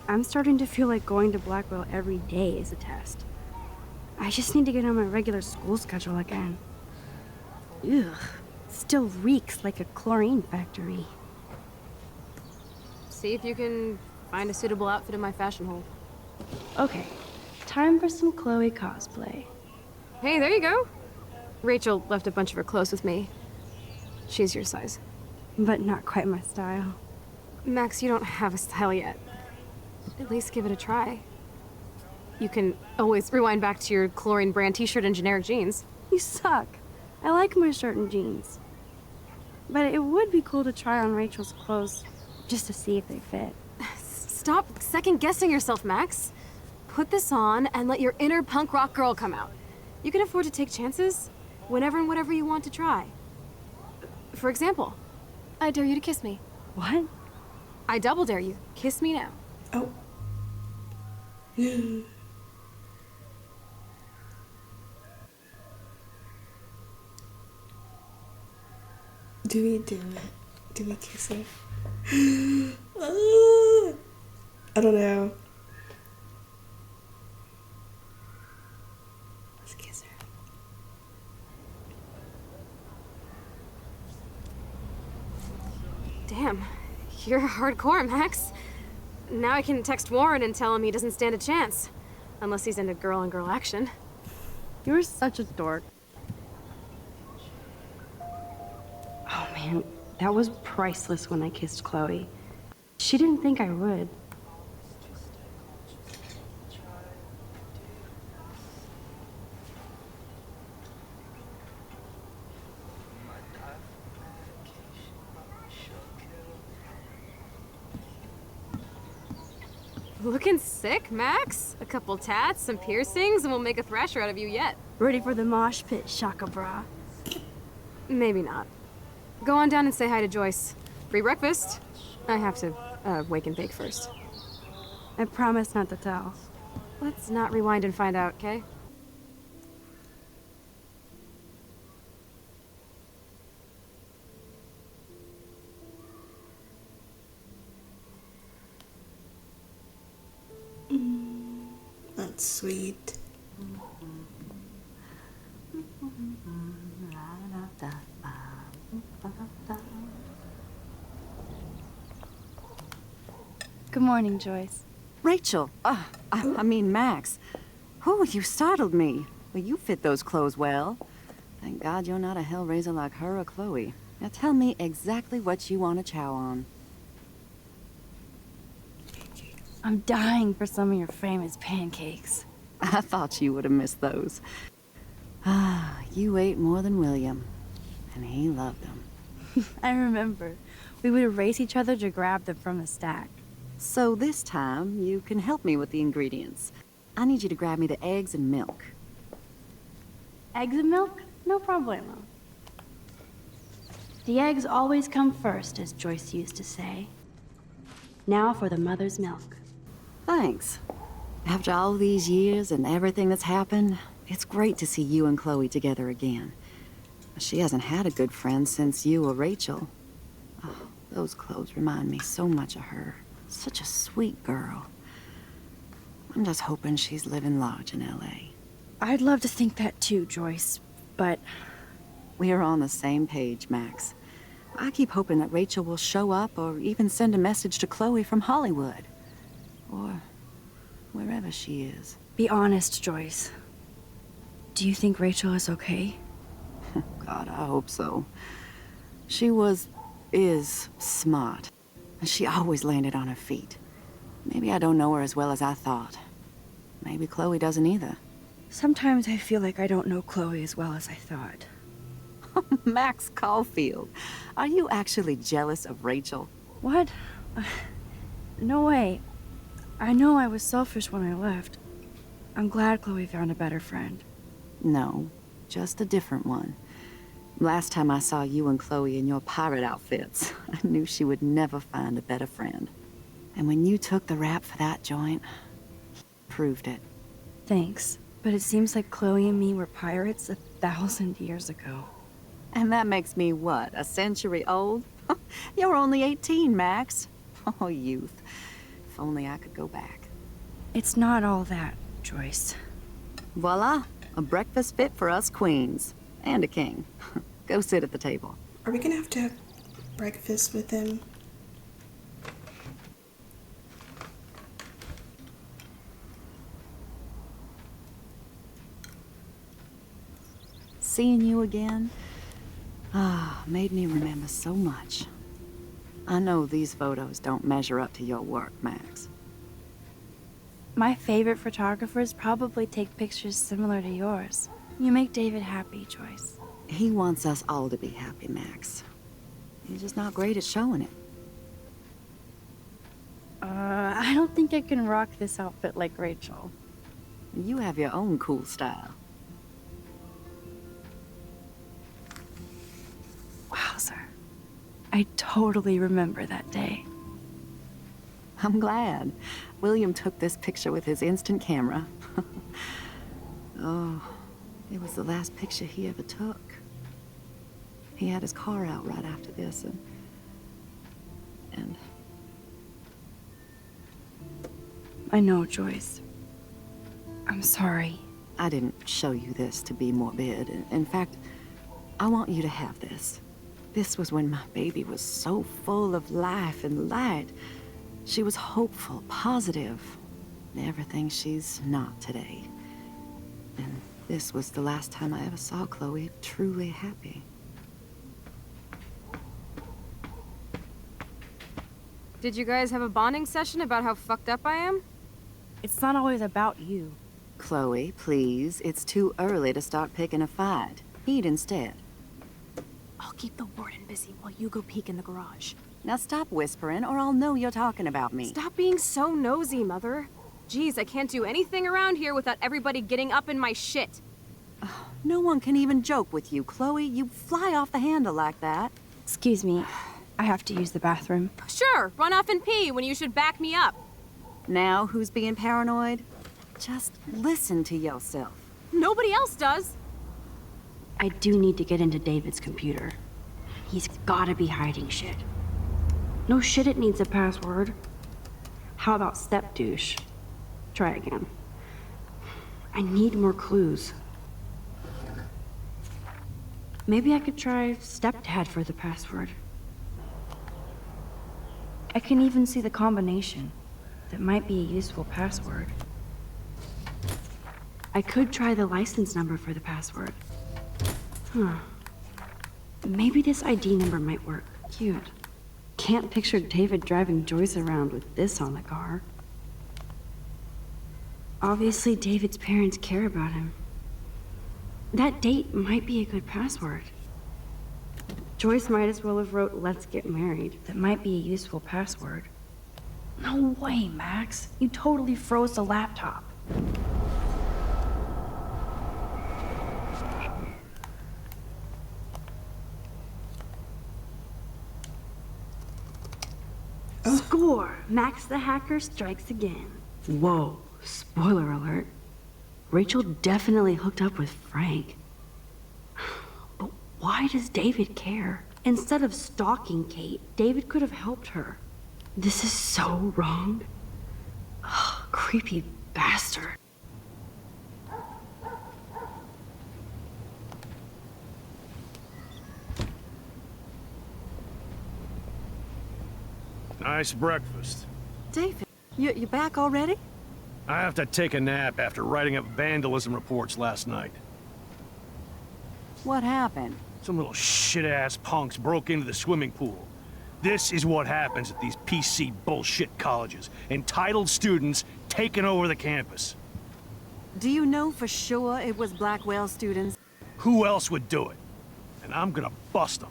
Speaker 2: I'm starting to feel like going to Blackwell every day is a test. I just need to get on my regular school schedule again. Ugh, it still reeks like a chlorine factory.
Speaker 5: See if you can find a suitable outfit in my fashion hole.
Speaker 2: Okay, time for some Chloe cosplay.
Speaker 5: Hey, there you go. Rachel left a bunch of her clothes with me. She's your size.
Speaker 2: But not quite my style.
Speaker 5: Max, you don't have a style yet. At least give it a try. You can always rewind back to your chlorine brand t-shirt and generic jeans.
Speaker 2: You suck. I like my shirt and jeans. But it would be cool to try on Rachel's clothes just to see if they fit.
Speaker 5: Stop second-guessing yourself, Max. Put this on and let your inner punk rock girl come out. You can afford to take chances. Whenever and whatever you want to try. For example, I dare you to kiss me.
Speaker 2: What?
Speaker 5: I double dare you. Kiss me now.
Speaker 1: Oh. Do we do it? Do we kiss her? I don't know. Let's kiss her.
Speaker 5: Damn, you're hardcore, Max. Now I can text Warren and tell him he doesn't stand a chance. Unless he's into girl-on-girl action.
Speaker 2: You're such a dork. Oh man, that was priceless when I kissed Chloe. She didn't think I would.
Speaker 5: Looking sick, Max. A couple tats, some piercings, and we'll make a thrasher out of you yet.
Speaker 2: Ready for the mosh pit, Shaka Bra.
Speaker 5: Maybe not. Go on down and say hi to Joyce. Free breakfast. I have to, wake and bake first.
Speaker 2: I promise not to tell.
Speaker 5: Let's not rewind and find out, okay?
Speaker 1: That's sweet.
Speaker 2: Good morning, Joyce.
Speaker 9: Rachel! I mean Max. Oh, you startled me. Well, you fit those clothes well. Thank God you're not a hellraiser like her or Chloe. Now tell me exactly what you want to chow on.
Speaker 2: I'm dying for some of your famous pancakes.
Speaker 9: I thought you would have missed those. Ah, you ate more than William. And he loved them.
Speaker 2: I remember. We would race each other to grab them from the stack.
Speaker 9: So this time, you can help me with the ingredients. I need you to grab me the eggs and milk.
Speaker 2: Eggs and milk? No problemo. The eggs always come first, as Joyce used to say. Now for the mother's milk.
Speaker 9: Thanks. After all these years and everything that's happened, it's great to see you and Chloe together again. She hasn't had a good friend since you or Rachel. Oh, those clothes remind me so much of her. Such a sweet girl. I'm just hoping she's living large in L.A.
Speaker 2: I'd love to think that too, Joyce, but...
Speaker 9: We're on the same page, Max. I keep hoping that Rachel will show up or even send a message to Chloe from Hollywood. Or wherever she is.
Speaker 2: Be honest, Joyce. Do you think Rachel is okay?
Speaker 9: God, I hope so. She is smart. And she always landed on her feet. Maybe I don't know her as well as I thought. Maybe Chloe doesn't either.
Speaker 2: Sometimes I feel like I don't know Chloe as well as I thought.
Speaker 9: Max Caulfield, are you actually jealous of Rachel?
Speaker 2: What? No way. I know I was selfish when I left. I'm glad Chloe found a better friend.
Speaker 9: No, just a different one. Last time I saw you and Chloe in your pirate outfits, I knew she would never find a better friend. And when you took the rap for that joint, you proved it.
Speaker 2: Thanks, but it seems like Chloe and me were pirates 1,000 years ago.
Speaker 9: And that makes me what, a century old? You're only 18, Max. Oh, youth. If only I could go back.
Speaker 2: It's not all that, Joyce.
Speaker 9: Voila, a breakfast fit for us queens. And a king. Go sit at the table.
Speaker 1: Are we gonna have to have breakfast with him?
Speaker 9: Seeing you again, made me remember so much. I know these photos don't measure up to your work, Max.
Speaker 2: My favorite photographers probably take pictures similar to yours. You make David happy, Joyce.
Speaker 9: He wants us all to be happy, Max. He's just not great at showing it.
Speaker 2: I don't think I can rock this outfit like Rachel.
Speaker 9: You have your own cool style.
Speaker 2: I totally remember that day.
Speaker 9: I'm glad. William took this picture with his instant camera. Oh, it was the last picture he ever took. He had his car out right after this, and...
Speaker 2: I know, Joyce. I'm sorry.
Speaker 9: I didn't show you this to be morbid. In fact, I want you to have this. This was when my baby was so full of life and light. She was hopeful, positive, everything she's not today. And this was the last time I ever saw Chloe truly happy.
Speaker 5: Did you guys have a bonding session about how fucked up I am?
Speaker 7: It's not always about you.
Speaker 9: Chloe, please, it's too early to start picking a fight. Eat instead.
Speaker 5: I'll keep the warden busy while you go peek in the garage.
Speaker 9: Now stop whispering, or I'll know you're talking about me.
Speaker 5: Stop being so nosy, Mother. Geez, I can't do anything around here without everybody getting up in my shit.
Speaker 9: No one can even joke with you, Chloe. You fly off the handle like that.
Speaker 2: Excuse me, I have to use the bathroom.
Speaker 5: Sure, run off and pee when you should back me up.
Speaker 9: Now who's being paranoid? Just listen to yourself.
Speaker 5: Nobody else does.
Speaker 2: I do need to get into David's computer. He's gotta be hiding shit. No shit, it needs a password. How about step douche? Try again. I need more clues. Maybe I could try stepdad for the password. I can even see the combination. That might be a useful password. I could try the license number for the password. Maybe this ID number might work. Cute. Can't picture David driving Joyce around with this on the car. Obviously, David's parents care about him. That date might be a good password. Joyce might as well have wrote, "Let's get married." That might be a useful password. No way, Max. You totally froze the laptop. Score! Max the hacker strikes again. Whoa, spoiler alert. Rachel definitely hooked up with Frank. But why does David care? Instead of stalking Kate, David could have helped her. This is so wrong. Ugh, creepy bastard.
Speaker 10: Nice breakfast.
Speaker 9: David, you back already?
Speaker 10: I have to take a nap after writing up vandalism reports last night.
Speaker 9: What happened?
Speaker 10: Some little shit-ass punks broke into the swimming pool. This is what happens at these PC bullshit colleges. Entitled students taking over the campus.
Speaker 9: Do you know for sure it was Blackwell students?
Speaker 10: Who else would do it? And I'm gonna bust them.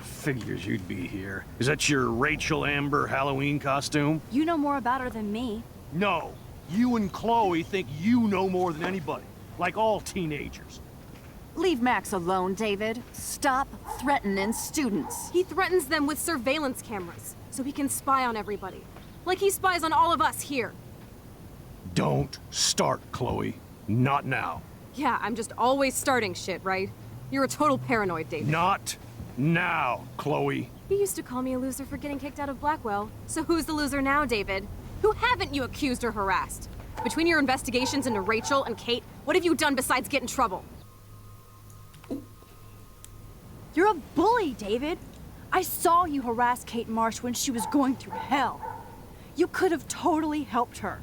Speaker 10: Figures you'd be here. Is that your Rachel Amber Halloween costume?
Speaker 7: You know more about her than me.
Speaker 10: No. You and Chloe think you know more than anybody. Like all teenagers.
Speaker 9: Leave Max alone, David. Stop threatening students.
Speaker 5: He threatens them with surveillance cameras, so he can spy on everybody. Like he spies on all of us here.
Speaker 10: Don't start, Chloe. Not now.
Speaker 5: Yeah, I'm just always starting shit, right? You're a total paranoid, David.
Speaker 10: Not now, Chloe.
Speaker 5: You used to call me a loser for getting kicked out of Blackwell. So who's the loser now, David? Who haven't you accused or harassed? Between your investigations into Rachel and Kate, what have you done besides get in trouble?
Speaker 7: You're a bully, David. I saw you harass Kate Marsh when she was going through hell. You could have totally helped her.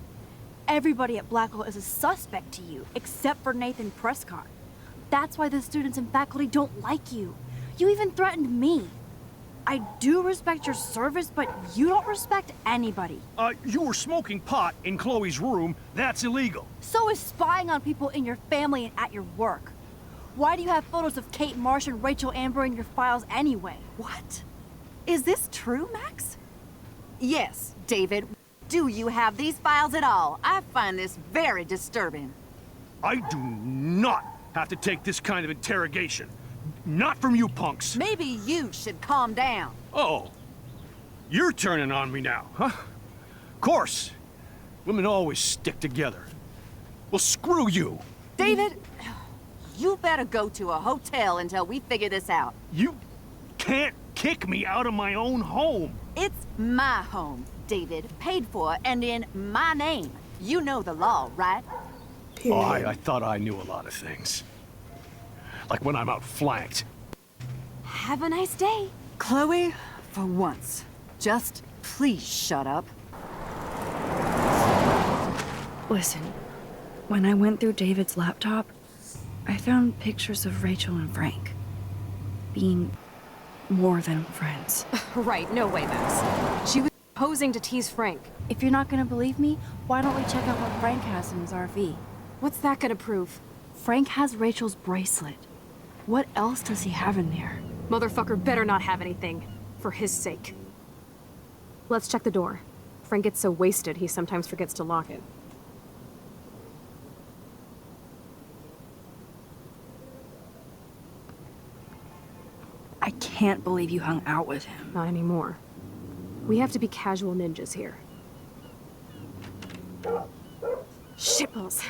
Speaker 7: Everybody at Blackwell is a suspect to you, except for Nathan Prescott. That's why the students and faculty don't like you. You even threatened me. I do respect your service, but you don't respect anybody.
Speaker 10: You were smoking pot in Chloe's room. That's illegal.
Speaker 7: So is spying on people in your family and at your work. Why do you have photos of Kate Marsh and Rachel Amber in your files anyway?
Speaker 9: What? Is this true, Max? Yes, David. Do you have these files at all? I find this very disturbing.
Speaker 10: I do not have to take this kind of interrogation. Not from you punks.
Speaker 9: Maybe you should calm down.
Speaker 10: Oh, you're turning on me now, huh? Of course. Women always stick together. Well, screw you.
Speaker 9: David, you better go to a hotel until we figure this out.
Speaker 10: You can't kick me out of my own home.
Speaker 9: It's my home, David. Paid for and in my name. You know the law, right?
Speaker 10: Oh, I thought I knew a lot of things. Like when I'm outflanked.
Speaker 5: Have a nice day.
Speaker 9: Chloe, for once, just please shut up.
Speaker 2: Listen, when I went through David's laptop, I found pictures of Rachel and Frank being more than friends.
Speaker 5: Right, no way, Max. She was posing to tease Frank.
Speaker 2: If you're not gonna believe me, why don't we check out what Frank has in his RV?
Speaker 5: What's that gonna prove?
Speaker 2: Frank has Rachel's bracelet. What else does he have in there?
Speaker 5: Motherfucker better not have anything. For his sake. Let's check the door. Frank gets so wasted, he sometimes forgets to lock it.
Speaker 2: I can't believe you hung out with him.
Speaker 5: Not anymore. We have to be casual ninjas here. Shitballs.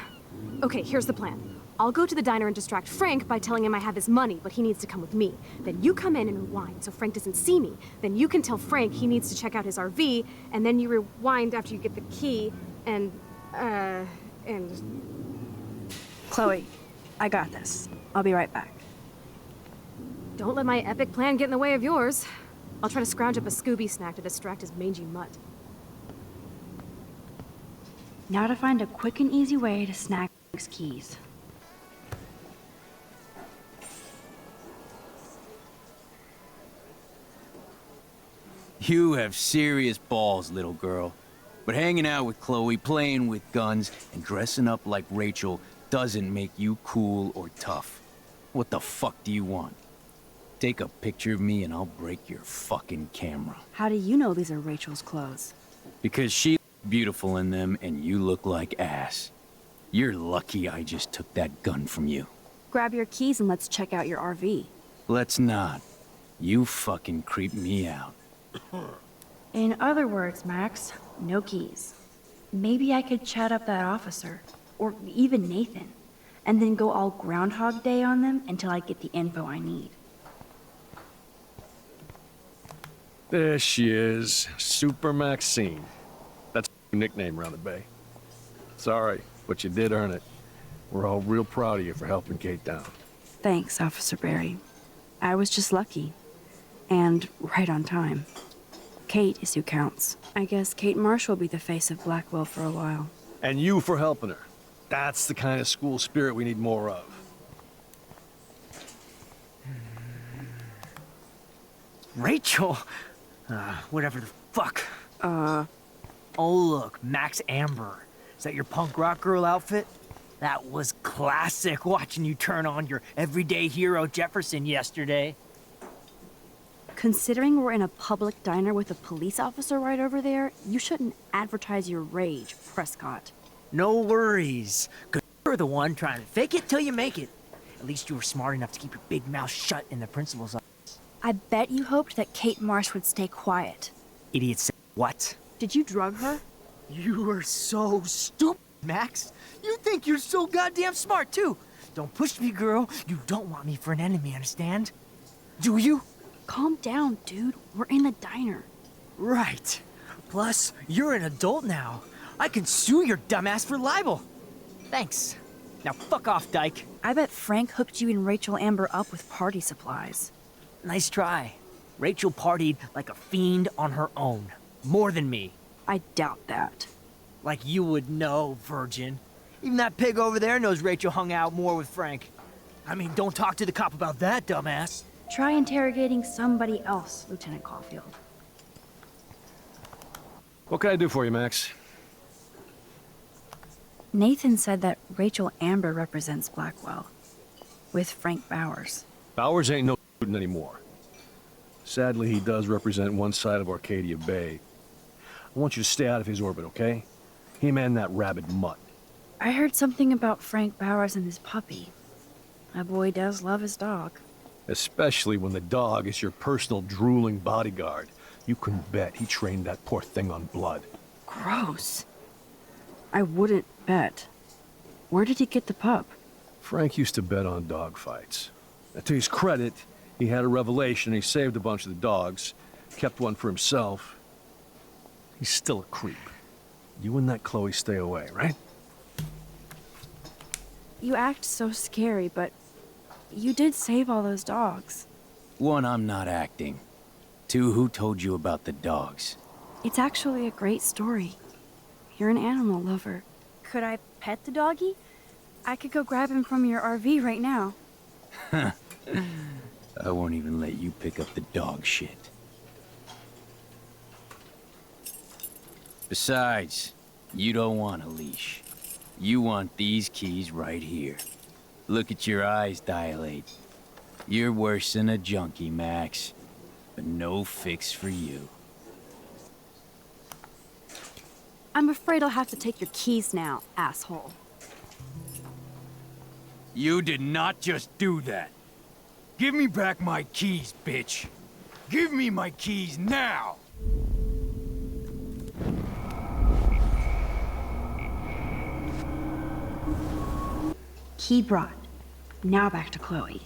Speaker 5: Okay, here's the plan. I'll go to the diner and distract Frank by telling him I have his money, but he needs to come with me. Then you come in and rewind so Frank doesn't see me. Then you can tell Frank he needs to check out his RV, and then you rewind after you get the key, and...
Speaker 2: Chloe, I got this. I'll be right back.
Speaker 5: Don't let my epic plan get in the way of yours. I'll try to scrounge up a Scooby snack to distract his mangy mutt.
Speaker 2: Now to find a quick and easy way to snag Frank's keys.
Speaker 8: You have serious balls, little girl. But hanging out with Chloe, playing with guns, and dressing up like Rachel doesn't make you cool or tough. What the fuck do you want? Take a picture of me and I'll break your fucking camera.
Speaker 2: How do you know these are Rachel's clothes?
Speaker 8: Because she's beautiful in them and you look like ass. You're lucky I just took that gun from you.
Speaker 2: Grab your keys and let's check out your RV.
Speaker 8: Let's not. You fucking creep me out.
Speaker 2: In other words, Max, no keys. Maybe I could chat up that officer, or even Nathan, and then go all Groundhog Day on them until I get the info I need.
Speaker 10: There she is, Super Maxine. That's her nickname around the bay. Sorry, but you did earn it. We're all real proud of you for helping Kate down.
Speaker 2: Thanks, Officer Barry. I was just lucky. And right on time. Kate is who counts. I guess Kate Marsh will be the face of Blackwell for a while.
Speaker 10: And you for helping her. That's the kind of school spirit we need more of.
Speaker 11: Rachel? Whatever the fuck. Oh, look, Max Amber. Is that your punk rock girl outfit? That was classic watching you turn on your everyday hero Jefferson yesterday.
Speaker 2: Considering we're in a public diner with a police officer right over there, you shouldn't advertise your rage, Prescott.
Speaker 11: No worries. 'Cause you're the one trying to fake it till you make it. At least you were smart enough to keep your big mouth shut in the principal's office.
Speaker 2: I bet you hoped that Kate Marsh would stay quiet.
Speaker 11: Idiot said what?
Speaker 2: Did you drug her?
Speaker 11: You are so stupid, Max. You think you're so goddamn smart, too. Don't push me, girl. You don't want me for an enemy, understand? Do you?
Speaker 2: Calm down, dude. We're in the diner.
Speaker 11: Right. Plus, you're an adult now. I can sue your dumbass for libel. Thanks. Now fuck off, dyke.
Speaker 2: I bet Frank hooked you and Rachel Amber up with party supplies.
Speaker 11: Nice try. Rachel partied like a fiend on her own. More than me.
Speaker 2: I doubt that.
Speaker 11: Like you would know, virgin. Even that pig over there knows Rachel hung out more with Frank. I mean, don't talk to the cop about that, dumbass.
Speaker 2: Try interrogating somebody else, Lieutenant Caulfield.
Speaker 10: What can I do for you, Max?
Speaker 2: Nathan said that Rachel Amber represents Blackwell, with Frank Bowers.
Speaker 10: Bowers ain't no student anymore. Sadly, he does represent one side of Arcadia Bay. I want you to stay out of his orbit, okay? Him and that rabid mutt.
Speaker 2: I heard something about Frank Bowers and his puppy.
Speaker 7: A boy does love his dog.
Speaker 10: Especially when the dog is your personal drooling bodyguard. You can bet he trained that poor thing on blood.
Speaker 7: Gross. I wouldn't bet. Where did he get the pup?
Speaker 10: Frank used to bet on dog fights. Now, to his credit, he had a revelation. He saved a bunch of the dogs, kept one for himself. He's still a creep. You and that Chloe stay away, right?
Speaker 7: You act so scary, but you did save all those dogs.
Speaker 8: One, I'm not acting. Two, who told you about the dogs?
Speaker 7: It's actually a great story. You're an animal lover. Could I pet the doggy? I could go grab him from your RV right now.
Speaker 8: I won't even let you pick up the dog shit. Besides, you don't want a leash. You want these keys right here. Look at your eyes dilate. You're worse than a junkie, Max. But no fix for you.
Speaker 2: I'm afraid I'll have to take your keys now, asshole.
Speaker 8: You did not just do that. Give me back my keys, bitch. Give me my keys now!
Speaker 7: Key brought. Now back to Chloe.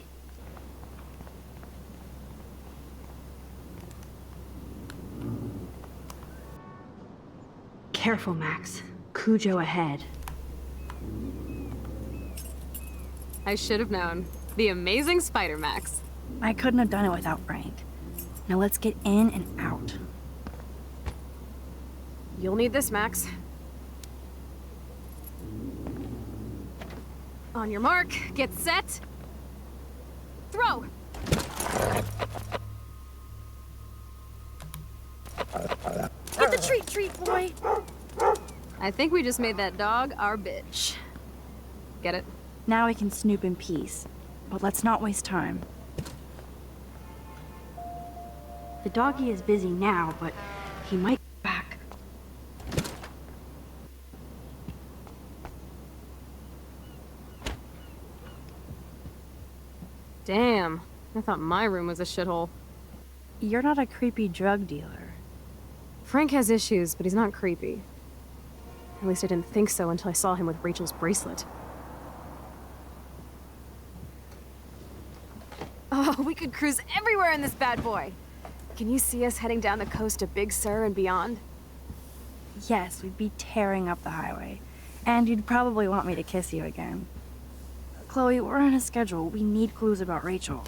Speaker 7: Careful, Max. Cujo ahead.
Speaker 12: I should have known. The amazing Spider-Max.
Speaker 7: I couldn't have done it without Frank. Now let's get in and out.
Speaker 5: You'll need this, Max.
Speaker 12: On your mark, get set. Throw!
Speaker 5: Get the treat, boy!
Speaker 12: I think we just made that dog our bitch. Get it?
Speaker 7: Now we can snoop in peace. But let's not waste time. The doggy is busy now, but he might be back.
Speaker 12: Damn. I thought my room was a shithole.
Speaker 7: You're not a creepy drug dealer.
Speaker 12: Frank has issues, but he's not creepy. At least I didn't think so until I saw him with Rachel's bracelet. Oh, we could cruise everywhere in this bad boy! Can you see us heading down the coast to Big Sur and beyond?
Speaker 7: Yes, we'd be tearing up the highway. And you'd probably want me to kiss you again. Chloe, we're on a schedule. We need clues about Rachel.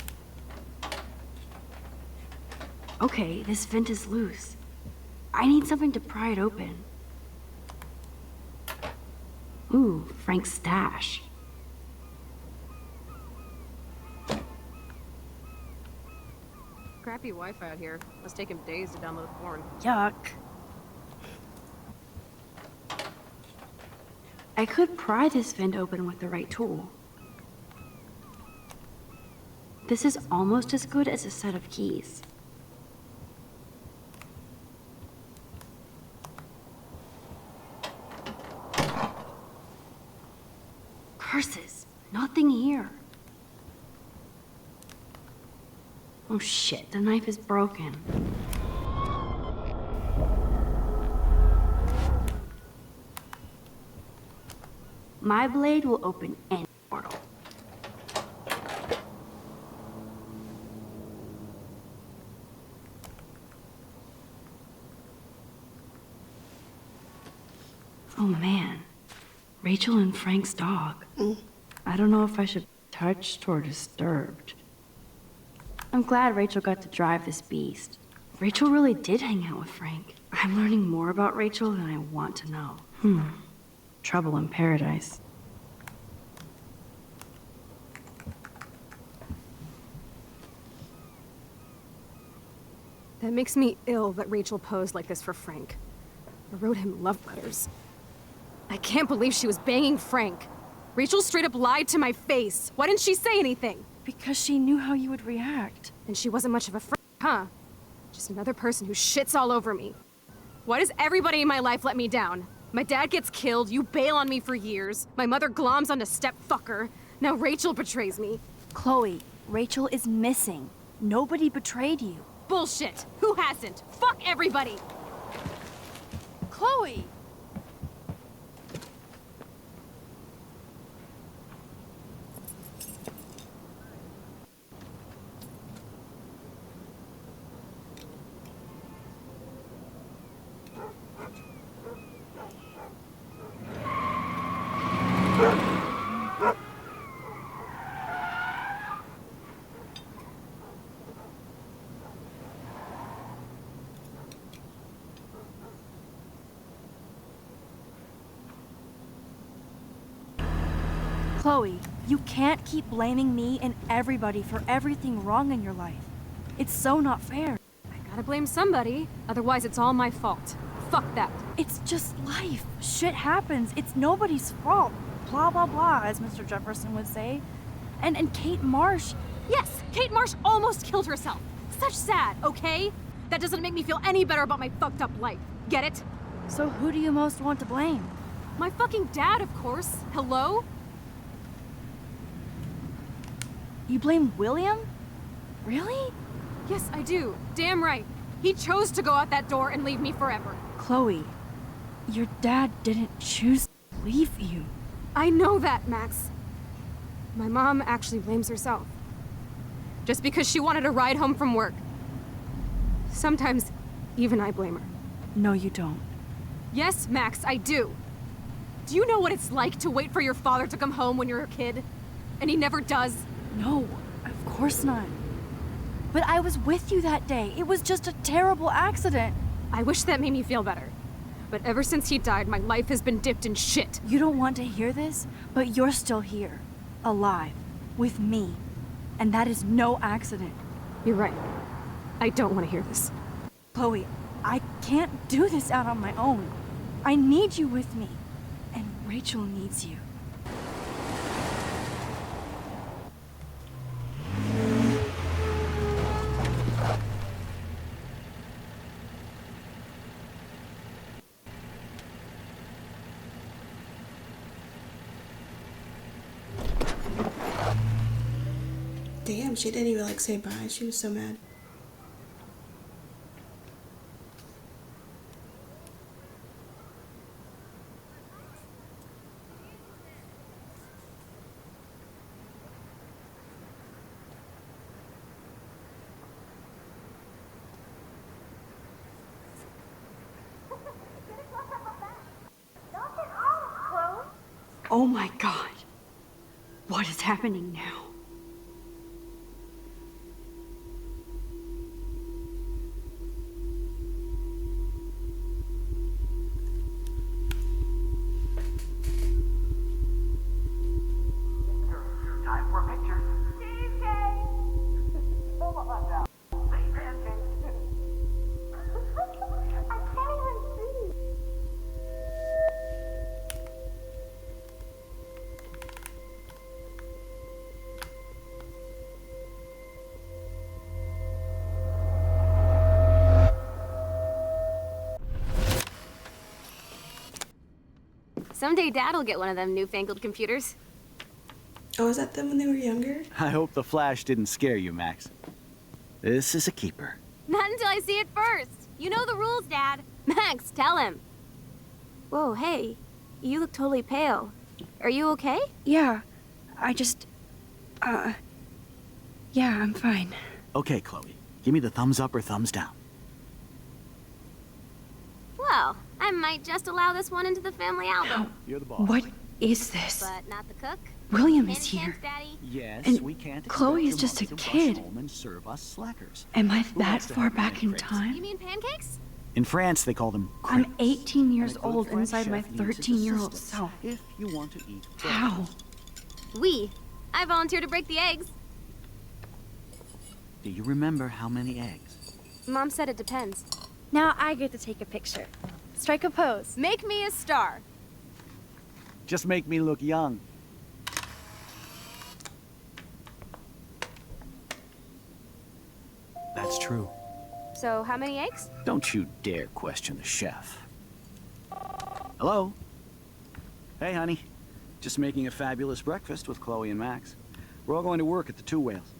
Speaker 7: Okay, this vent is loose. I need something to pry it open. Ooh, Frank's stash.
Speaker 12: Crappy Wi-Fi out here. Must take him days to download porn.
Speaker 7: Yuck. I could pry this vent open with the right tool. This is almost as good as a set of keys. Curses! Nothing here. Oh shit, the knife is broken. My blade will open any portal. Oh man, Rachel and Frank's dog. I don't know if I should be touched or disturbed. I'm glad Rachel got to drive this beast. Rachel really did hang out with Frank. I'm learning more about Rachel than I want to know. Trouble in paradise.
Speaker 12: That makes me ill that Rachel posed like this for Frank. I wrote him love letters. I can't believe she was banging Frank. Rachel straight up lied to my face. Why didn't she say anything?
Speaker 7: Because she knew how you would react.
Speaker 12: And she wasn't much of a friend, huh? Just another person who shits all over me. Why does everybody in my life let me down? My dad gets killed, you bail on me for years, my mother gloms onto step fucker. Now Rachel betrays me.
Speaker 2: Chloe, Rachel is missing. Nobody betrayed you.
Speaker 12: Bullshit! Who hasn't? Fuck everybody!
Speaker 2: Chloe! Chloe, you can't keep blaming me and everybody for everything wrong in your life. It's so not fair.
Speaker 12: I gotta blame somebody, otherwise it's all my fault. Fuck that.
Speaker 2: It's just life. Shit happens. It's nobody's fault. Blah, blah, blah, as Mr. Jefferson would say. And Kate Marsh...
Speaker 12: Yes, Kate Marsh almost killed herself. Such sad, okay? That doesn't make me feel any better about my fucked up life. Get it?
Speaker 2: So who do you most want to blame?
Speaker 12: My fucking dad, of course. Hello?
Speaker 2: You blame William? Really?
Speaker 12: Yes, I do. Damn right. He chose to go out that door and leave me forever.
Speaker 2: Chloe, your dad didn't choose to leave you.
Speaker 12: I know that, Max. My mom actually blames herself. Just because she wanted a ride home from work. Sometimes, even I blame her.
Speaker 2: No, you don't.
Speaker 12: Yes, Max, I do. Do you know what it's like to wait for your father to come home when you're a kid? And he never does?
Speaker 2: No, of course not. But I was with you that day. It was just a terrible accident.
Speaker 12: I wish that made me feel better. But ever since he died, my life has been dipped in shit.
Speaker 2: You don't want to hear this, but you're still here. Alive. With me. And that is no accident.
Speaker 12: You're right. I don't want to hear this.
Speaker 2: Chloe, I can't do this out on my own. I need you with me. And Rachel needs you.
Speaker 1: Damn, she didn't even like say bye. She was so mad.
Speaker 2: Oh my God. What is happening now?
Speaker 3: Someday Dad'll get one of them newfangled computers.
Speaker 1: Oh, was that them when they were younger?
Speaker 13: I hope the flash didn't scare you, Max. This is a keeper.
Speaker 3: Not until I see it first. You know the rules, Dad. Max, tell him. Whoa, hey. You look totally pale. Are you okay?
Speaker 2: Yeah, I just... yeah, I'm fine.
Speaker 13: Okay, Chloe. Give me the thumbs up or thumbs down.
Speaker 3: Well, I might just allow this one into the family album.
Speaker 13: You're the boss.
Speaker 2: What is this?
Speaker 3: But not the cook.
Speaker 2: William is
Speaker 3: Pancakes,
Speaker 2: here.
Speaker 3: Daddy.
Speaker 13: Yes,
Speaker 2: And
Speaker 13: we can't expect
Speaker 2: Chloe is
Speaker 13: your
Speaker 2: just a
Speaker 13: mother to rush
Speaker 2: kid.
Speaker 13: home and serve us slackers.
Speaker 2: Am I
Speaker 13: Who
Speaker 2: that
Speaker 13: wants to
Speaker 2: far
Speaker 13: have
Speaker 2: back in
Speaker 13: pancakes?
Speaker 3: You
Speaker 2: time?
Speaker 3: mean pancakes?
Speaker 13: In France, they call them
Speaker 2: I'm
Speaker 13: crepes.
Speaker 2: 18 years
Speaker 13: And a good
Speaker 2: old
Speaker 13: French
Speaker 2: inside my
Speaker 13: chef uses
Speaker 2: 13-year-old
Speaker 13: assistance
Speaker 2: self.
Speaker 13: If you want to eat bread.
Speaker 2: How?
Speaker 3: I volunteer to break the eggs.
Speaker 13: Do you remember how many eggs?
Speaker 3: Mom said it depends.
Speaker 14: Now I get to take a picture. Strike a pose.
Speaker 3: Make me a star.
Speaker 13: Just make me look young. That's true.
Speaker 3: So, how many eggs?
Speaker 13: Don't you dare question the chef. Hello? Hey, honey. Just making a fabulous breakfast with Chloe and Max. We're all going to work at the Two Whales.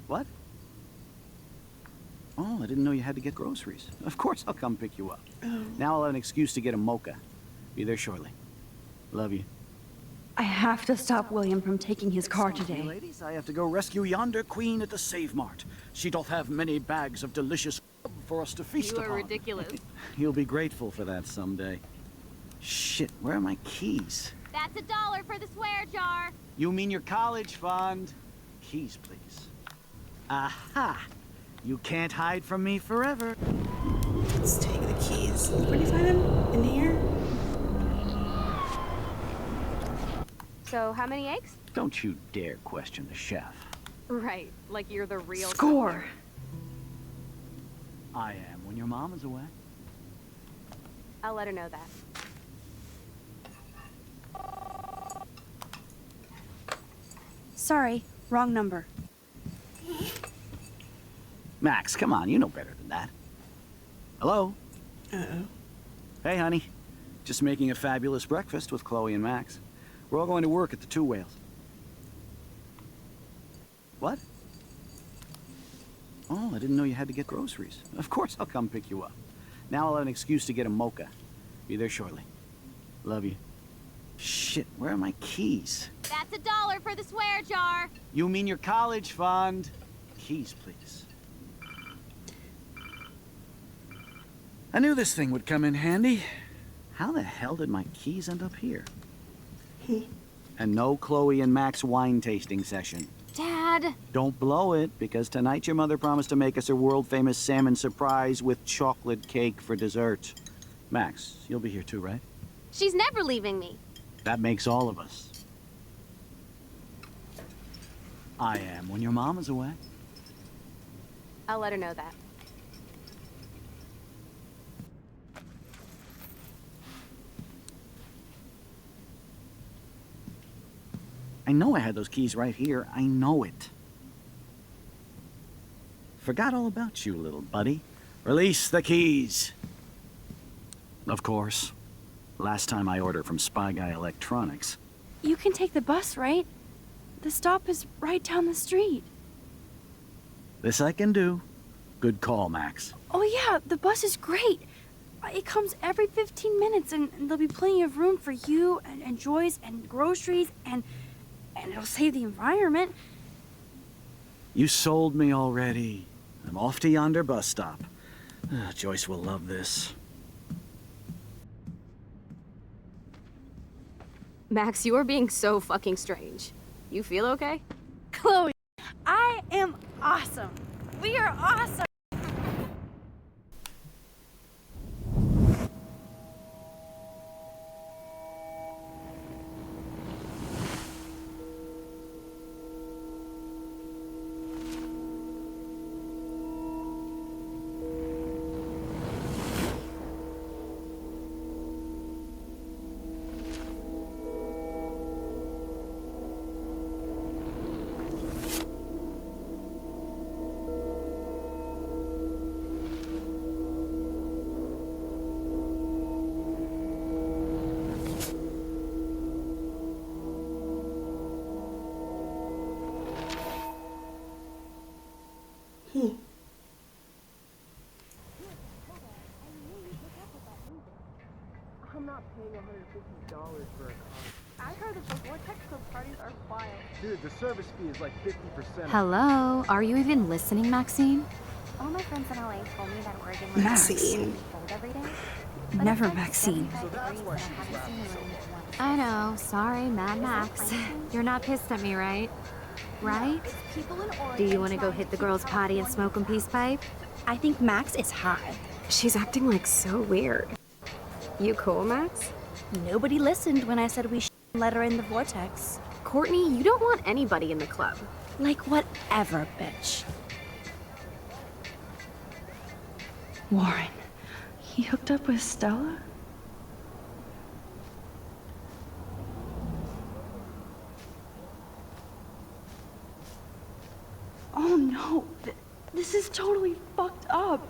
Speaker 13: What? Oh, I didn't know you had to get groceries. Of course I'll come pick you up.
Speaker 1: Oh.
Speaker 13: Now I'll have an excuse to get a mocha. Be there shortly. Love you.
Speaker 2: I have to stop William from taking his car
Speaker 13: Excuse me,
Speaker 2: today.
Speaker 13: ladies, I have to go rescue yonder queen at the Save Mart. She doth have many bags of delicious for us to feast upon.
Speaker 12: You are ridiculous.
Speaker 13: You'll be grateful for that someday. Shit, where are my keys?
Speaker 3: That's $1 for the swear jar.
Speaker 13: You mean your college fund? Keys, please. Aha! You can't hide from me forever.
Speaker 1: Let's take the keys. Where do you find them? In here?
Speaker 12: So, how many eggs?
Speaker 13: Don't you dare question the chef.
Speaker 12: Right, like you're the real
Speaker 2: Score!
Speaker 13: I am when your mom is away.
Speaker 12: I'll let her know that.
Speaker 2: Sorry, wrong number.
Speaker 13: Max, come on, you know better than that. Hello?
Speaker 1: Uh-oh.
Speaker 13: Hey, honey. Just making a fabulous breakfast with Chloe and Max. We're all going to work at the Two Whales. What? Oh, I didn't know you had to get groceries. Of course I'll come pick you up. Now I'll have an excuse to get a mocha. Be there shortly. Love you. Shit, where are my keys?
Speaker 3: That's $1 for the swear jar.
Speaker 13: You mean your college fund? Keys, please. I knew this thing would come in handy. How the hell did my keys end up here? And no Chloe and Max wine tasting session.
Speaker 3: Dad.
Speaker 13: Don't blow it, because tonight your mother promised to make us a world-famous salmon surprise with chocolate cake for dessert. Max, you'll be here too, right?
Speaker 3: She's never leaving me.
Speaker 13: That makes all of us. I am when your mom is away.
Speaker 12: I'll let her know that.
Speaker 13: I know I had those keys right here. I know it. Forgot all about you, little buddy. Release the keys. Of course. Last time I ordered from Spy Guy Electronics.
Speaker 2: You can take the bus, right? The stop is right down the street.
Speaker 13: This I can do. Good call, Max.
Speaker 2: Oh yeah, the bus is great. It comes every 15 minutes and there'll be plenty of room for you and Joyce and groceries and it'll save the environment.
Speaker 13: You sold me already. I'm off to yonder bus stop. Joyce will love this.
Speaker 12: Max, you are being so fucking strange. You feel okay?
Speaker 2: Chloe, I am awesome. We are awesome.
Speaker 6: I'm not paying $150 for a car.
Speaker 14: I heard that the Vortex Club parties are wild.
Speaker 6: Dude, the service fee is like 50%.
Speaker 3: Hello? Are you even listening, Maxine?
Speaker 14: All my friends in LA told me that Oregon
Speaker 2: Max.
Speaker 14: Maxine. Cold every day.
Speaker 2: Never Maxine.
Speaker 6: So that's why she's laughing.
Speaker 3: I know. Sorry, Mad Max. You're not pissed at me, right? Right? Do you want to go hit the girls' potty and smoke a peace pipe?
Speaker 2: I think Max is high.
Speaker 12: She's acting like so weird. You cool, Max?
Speaker 2: Nobody listened when I said we should let her in the vortex.
Speaker 12: Courtney, you don't want anybody in the club.
Speaker 2: Like whatever, bitch. Warren, he hooked up with Stella? Oh no, this is totally fucked up.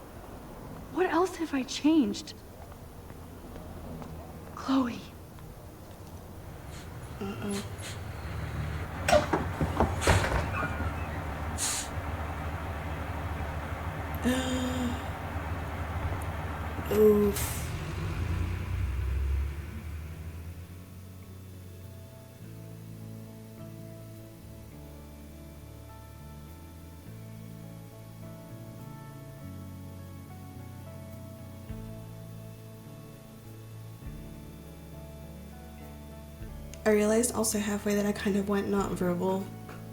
Speaker 2: What else have I changed? Chloe,
Speaker 1: Uh-oh. Oof. I realized also halfway that I kind of went not verbal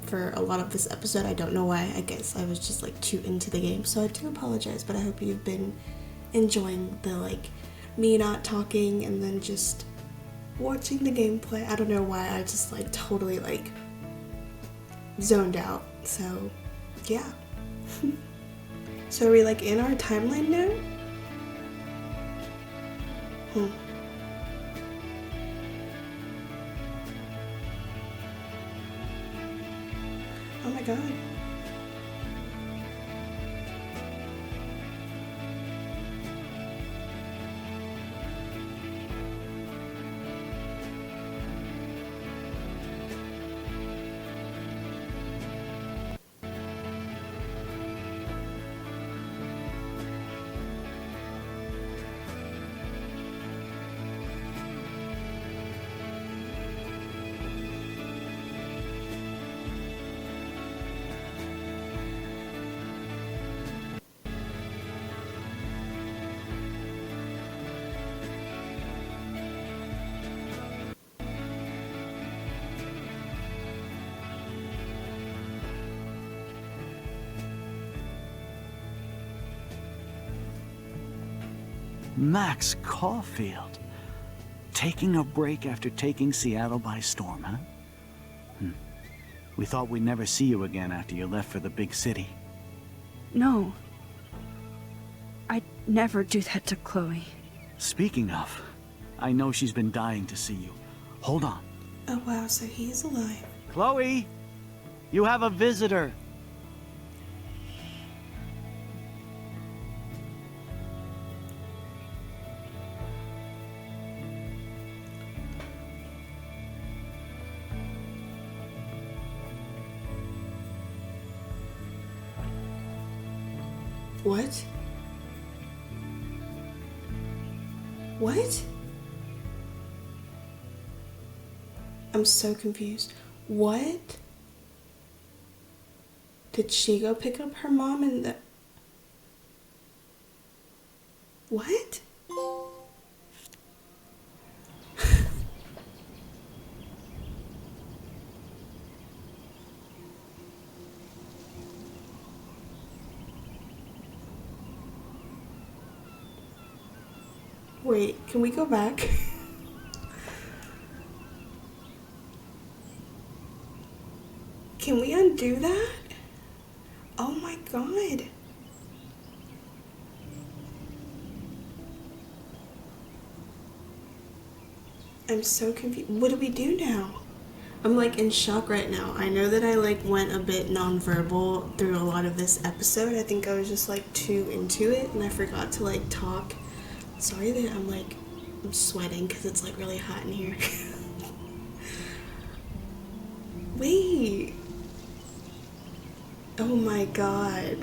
Speaker 1: for a lot of this episode. I don't know why. I guess I was just like too into the game. So I do apologize, but I hope you've been enjoying the like me not talking and then just watching the gameplay. I don't know why I just like totally like zoned out. So yeah. So are we like in our timeline now? Oh my god.
Speaker 13: Max Caulfield. Taking a break after taking Seattle by storm, huh? We thought we'd never see you again after you left for the big city.
Speaker 2: No. I'd never do that to Chloe.
Speaker 13: Speaking of, I know she's been dying to see you. Hold on.
Speaker 1: Oh wow, so he's alive.
Speaker 13: Chloe! You have a visitor!
Speaker 1: What? What? I'm so confused. What? Did she go pick up her mom and the... What? Wait, can we go back? Can we undo that? Oh my god. I'm so confused. What do we do now? I'm like in shock right now. I know that I like went a bit nonverbal through a lot of this episode. I think I was just like too into it and I forgot to like talk. Sorry that I'm sweating because it's like really hot in here. Wait. Oh my god.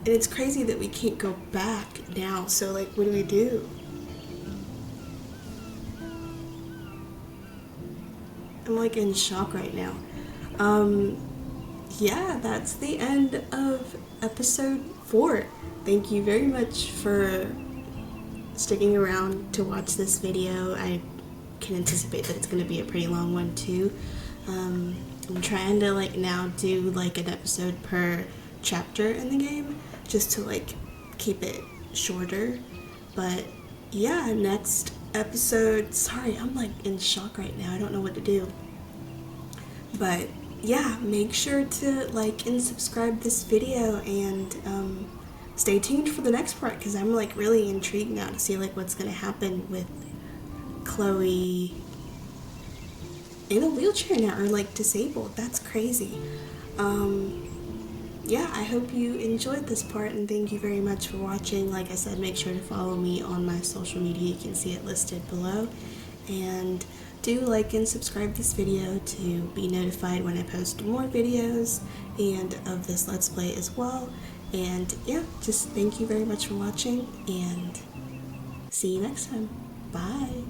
Speaker 1: And it's crazy that we can't go back now. So like, what do we do? I'm like in shock right now. Yeah, that's the end of episode 4. Thank you very much for sticking around to watch this video. I can anticipate that it's going to be a pretty long one too. I'm trying to like now do like an episode per chapter in the game just to like keep it shorter. But yeah, next episode, sorry, I'm like in shock right now. I don't know what to do. But yeah, make sure to like and subscribe this video and stay tuned for the next part because I'm like really intrigued now to see like what's gonna happen with Chloe in a wheelchair now or like disabled. That's crazy. Yeah, I hope you enjoyed this part and thank you very much for watching. Like I said, make sure to follow me on my social media. You can see it listed below. And do like and subscribe this video to be notified when I post more videos and of this Let's Play as well. And yeah, just thank you very much for watching, and see you next time. Bye!